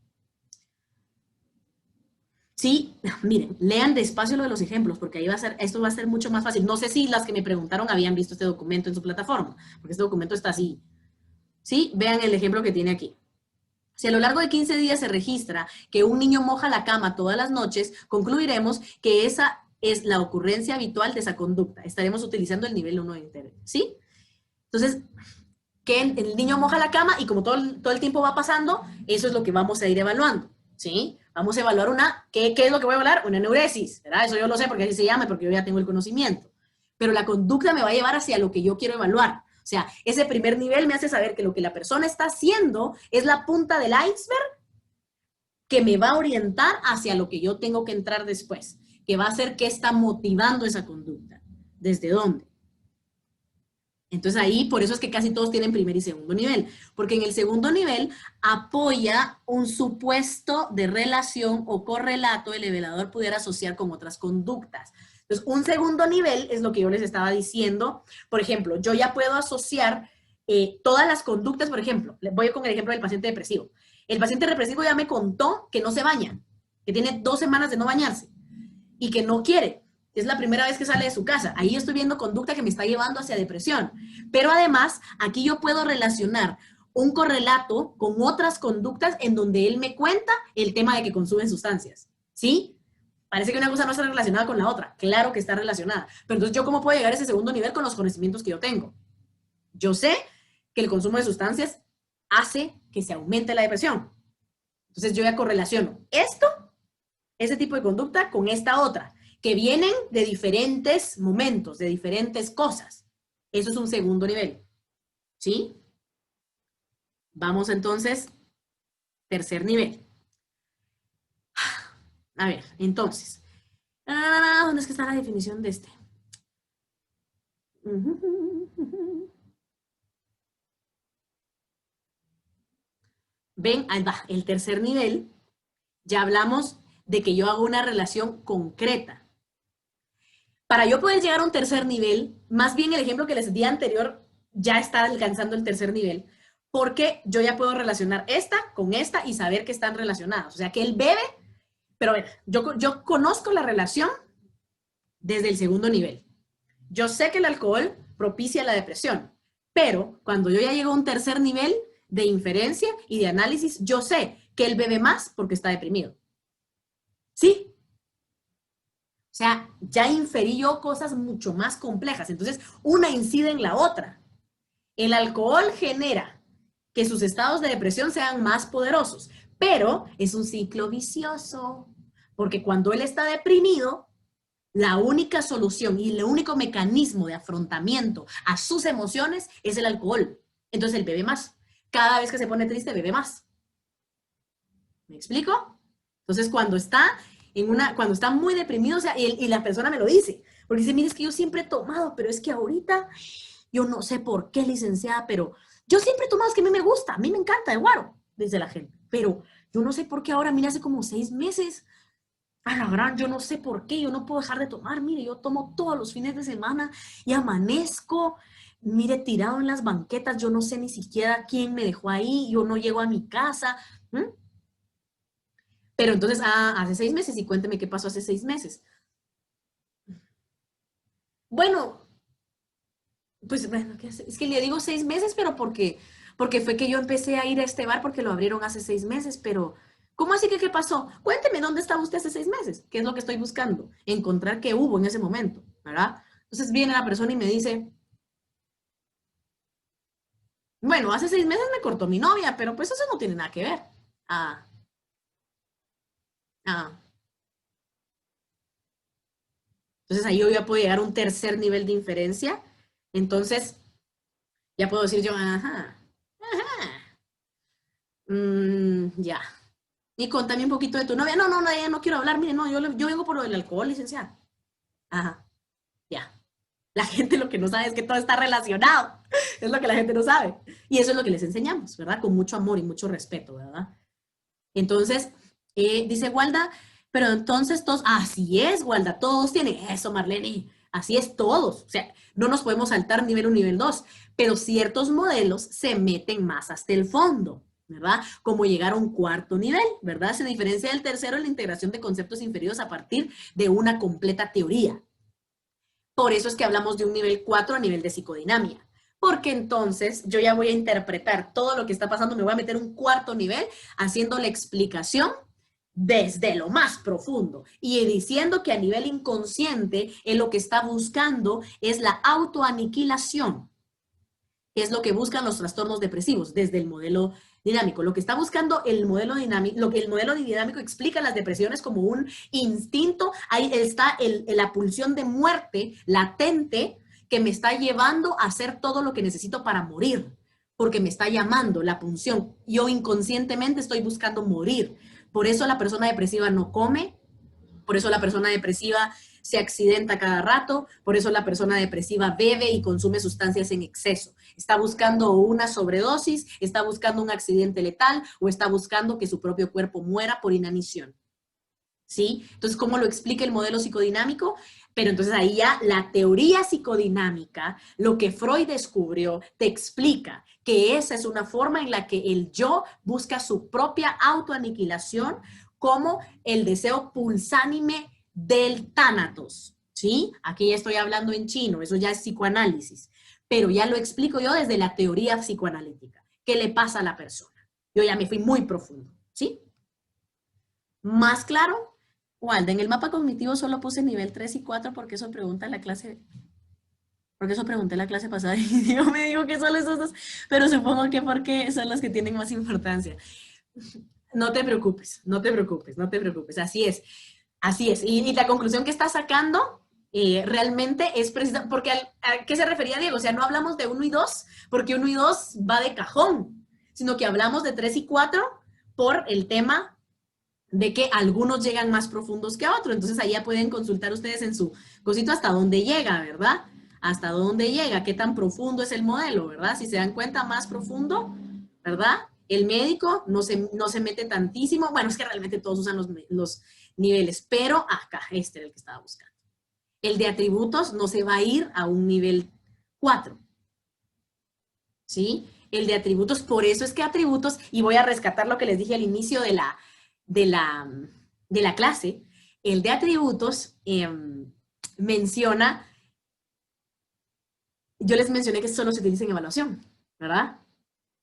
Sí, miren, lean despacio lo de los ejemplos, porque ahí esto va a ser mucho más fácil. No sé si las que me preguntaron habían visto este documento en su plataforma, porque este documento está así. Sí, vean el ejemplo que tiene aquí. Si a lo largo de 15 días se registra que un niño moja la cama todas las noches, concluiremos que esa es la ocurrencia habitual de esa conducta. Estaremos utilizando el nivel 1 de interés, ¿sí? Entonces, que el niño moja la cama y como todo el tiempo va pasando, eso es lo que vamos a ir evaluando, ¿sí? Vamos a evaluar ¿qué es lo que voy a evaluar? Una neuresis, ¿verdad? Eso yo lo sé porque así se llama, porque yo ya tengo el conocimiento. Pero la conducta me va a llevar hacia lo que yo quiero evaluar. O sea, ese primer nivel me hace saber que lo que la persona está haciendo es la punta del iceberg que me va a orientar hacia lo que yo tengo que entrar después, que va a ser qué está motivando esa conducta, desde dónde. Entonces ahí, por eso es que casi todos tienen primer y segundo nivel, porque en el segundo nivel apoya un supuesto de relación o correlato el evaluador pudiera asociar con otras conductas. Entonces, un segundo nivel es lo que yo les estaba diciendo. Por ejemplo, yo ya puedo asociar todas las conductas, por ejemplo, voy con el ejemplo del paciente depresivo. El paciente depresivo ya me contó que no se baña, que tiene 2 semanas de no bañarse y que no quiere. Es la primera vez que sale de su casa. Ahí estoy viendo conducta que me está llevando hacia depresión. Pero además, aquí yo puedo relacionar un correlato con otras conductas en donde él me cuenta el tema de que consumen sustancias. ¿Sí? Parece que una cosa no está relacionada con la otra. Claro que está relacionada. Pero entonces, ¿yo cómo puedo llegar a ese segundo nivel con los conocimientos que yo tengo? Yo sé que el consumo de sustancias hace que se aumente la depresión. Entonces, yo ya correlaciono esto, ese tipo de conducta, con esta otra, que vienen de diferentes momentos, de diferentes cosas. Eso es un segundo nivel. ¿Sí? Vamos entonces, tercer nivel. A ver, entonces, ¿dónde es que está la definición de este? ven, ahí va, el tercer nivel, ya hablamos de que yo hago una relación concreta. Para yo poder llegar a un tercer nivel, más bien el ejemplo que les di anterior ya está alcanzando el tercer nivel, porque yo ya puedo relacionar esta con esta y saber que están relacionadas. O sea, que él bebe, pero a ver, yo conozco la relación desde el segundo nivel. Yo sé que el alcohol propicia la depresión, pero cuando yo ya llego a un tercer nivel de inferencia y de análisis, yo sé que él bebe más porque está deprimido. ¿Sí? O sea, ya inferí yo cosas mucho más complejas. Entonces, una incide en la otra. El alcohol genera que sus estados de depresión sean más poderosos, pero es un ciclo vicioso, porque cuando él está deprimido, la única solución y el único mecanismo de afrontamiento a sus emociones es el alcohol. Entonces él bebe más. Cada vez que se pone triste, bebe más. ¿Me explico? Entonces cuando está muy deprimido, o sea, y la persona me lo dice, porque dice, mire, es que yo siempre he tomado, pero es que ahorita, yo no sé por qué, licenciada, pero yo siempre he tomado, es que a mí me gusta, a mí me encanta el guaro, dice la gente, pero yo no sé por qué ahora, mira, hace como 6 meses, a la gran, yo no sé por qué, yo no puedo dejar de tomar, mire, yo tomo todos los fines de semana y amanezco, mire, tirado en las banquetas, yo no sé ni siquiera quién me dejó ahí, yo no llego a mi casa. ¿Mm? Pero entonces, hace 6 meses, y cuénteme qué pasó hace 6 meses. Bueno, pues bueno, es que le digo 6 meses, pero porque fue que yo empecé a ir a este bar porque lo abrieron hace 6 meses, pero ¿cómo así que qué pasó? Cuénteme dónde estaba usted hace 6 meses, qué es lo que estoy buscando, encontrar qué hubo en ese momento, ¿verdad? Entonces viene la persona y me dice, bueno, hace 6 meses me cortó mi novia, pero pues eso no tiene nada que ver. Ah, ah. Entonces ahí yo ya puedo llegar a un tercer nivel de inferencia. Entonces, ya puedo decir yo, ajá, ajá, ya. Y contame un poquito de tu novia. No, no, no, ya no quiero hablar. Mire, no, yo vengo por lo del alcohol, licenciada. Ajá, ya. La gente lo que no sabe es que todo está relacionado. Es lo que la gente no sabe. Y eso es lo que les enseñamos, ¿verdad? Con mucho amor y mucho respeto, ¿verdad? Entonces, dice Walda, pero entonces todos, así es, Walda, todos tienen eso, Marlene. Así es, todos. O sea, no nos podemos saltar nivel 1, nivel 2, pero ciertos modelos se meten más hasta el fondo, ¿verdad? Como llegar a un cuarto nivel, ¿verdad? Se diferencia del tercero en la integración de conceptos inferidos a partir de una completa teoría. Por eso es que hablamos de un nivel 4 a nivel de psicodinamia. Porque entonces yo ya voy a interpretar todo lo que está pasando, me voy a meter un cuarto nivel haciendo la explicación desde lo más profundo y diciendo que a nivel inconsciente él lo que está buscando es la autoaniquilación, que es lo que buscan los trastornos depresivos desde el modelo dinámico. Lo que está buscando el modelo dinámico, lo que el modelo dinámico explica las depresiones como un instinto, ahí está la pulsión de muerte latente que me está llevando a hacer todo lo que necesito para morir, porque me está llamando la pulsión. Yo inconscientemente estoy buscando morir. Por eso la persona depresiva no come, por eso la persona depresiva se accidenta cada rato, por eso la persona depresiva bebe y consume sustancias en exceso. Está buscando una sobredosis, está buscando un accidente letal o está buscando que su propio cuerpo muera por inanición. ¿Sí? Entonces, ¿cómo lo explica el modelo psicodinámico? Pero entonces ahí ya la teoría psicodinámica, lo que Freud descubrió, te explica que esa es una forma en la que el yo busca su propia autoaniquilación como el deseo pulsánime del tánatos, ¿sí? Aquí ya estoy hablando en chino, eso ya es psicoanálisis, pero ya lo explico yo desde la teoría psicoanalítica. ¿Qué le pasa a la persona? Yo ya me fui muy profundo, ¿sí? ¿Más claro? Walda, en el mapa cognitivo solo puse nivel 3 y 4 porque eso pregunta en la clase, porque eso pregunté en la clase pasada y Diego me dijo que solo esos dos, pero supongo que porque son los que tienen más importancia. No te preocupes, no te preocupes, no te preocupes, así es, así es. Y la conclusión que está sacando realmente es precisa, porque ¿a qué se refería Diego? O sea, no hablamos de 1 y 2, porque 1 y 2 va de cajón, sino que hablamos de 3 y 4 por el tema de que algunos llegan más profundos que otros. Entonces, ahí ya pueden consultar ustedes en su cosito hasta dónde llega, ¿verdad? Hasta dónde llega, qué tan profundo es el modelo, ¿verdad? Si se dan cuenta, más profundo, ¿verdad? El médico no se mete tantísimo. Bueno, es que realmente todos usan los niveles, pero acá, este era el que estaba buscando. El de atributos no se va a ir a un nivel 4. ¿Sí? El de atributos, por eso es que atributos, y voy a rescatar lo que les dije al inicio de la clase, el de atributos menciona, yo les mencioné que solo se utiliza en evaluación, ¿verdad?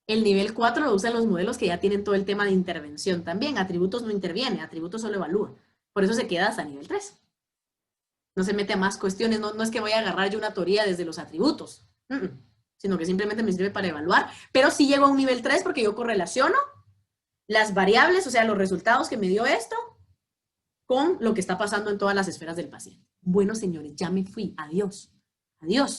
El nivel 4 lo usan los modelos que ya tienen todo el tema de intervención también. Atributos no interviene, atributos solo evalúa. Por eso se queda hasta nivel 3. No se mete a más cuestiones, no es que voy a agarrar yo una teoría desde los atributos, sino que simplemente me sirve para evaluar, pero sí llego a un nivel 3 porque yo correlaciono las variables, o sea, los resultados que me dio esto, con lo que está pasando en todas las esferas del paciente. Bueno, señores, ya me fui. Adiós. Adiós.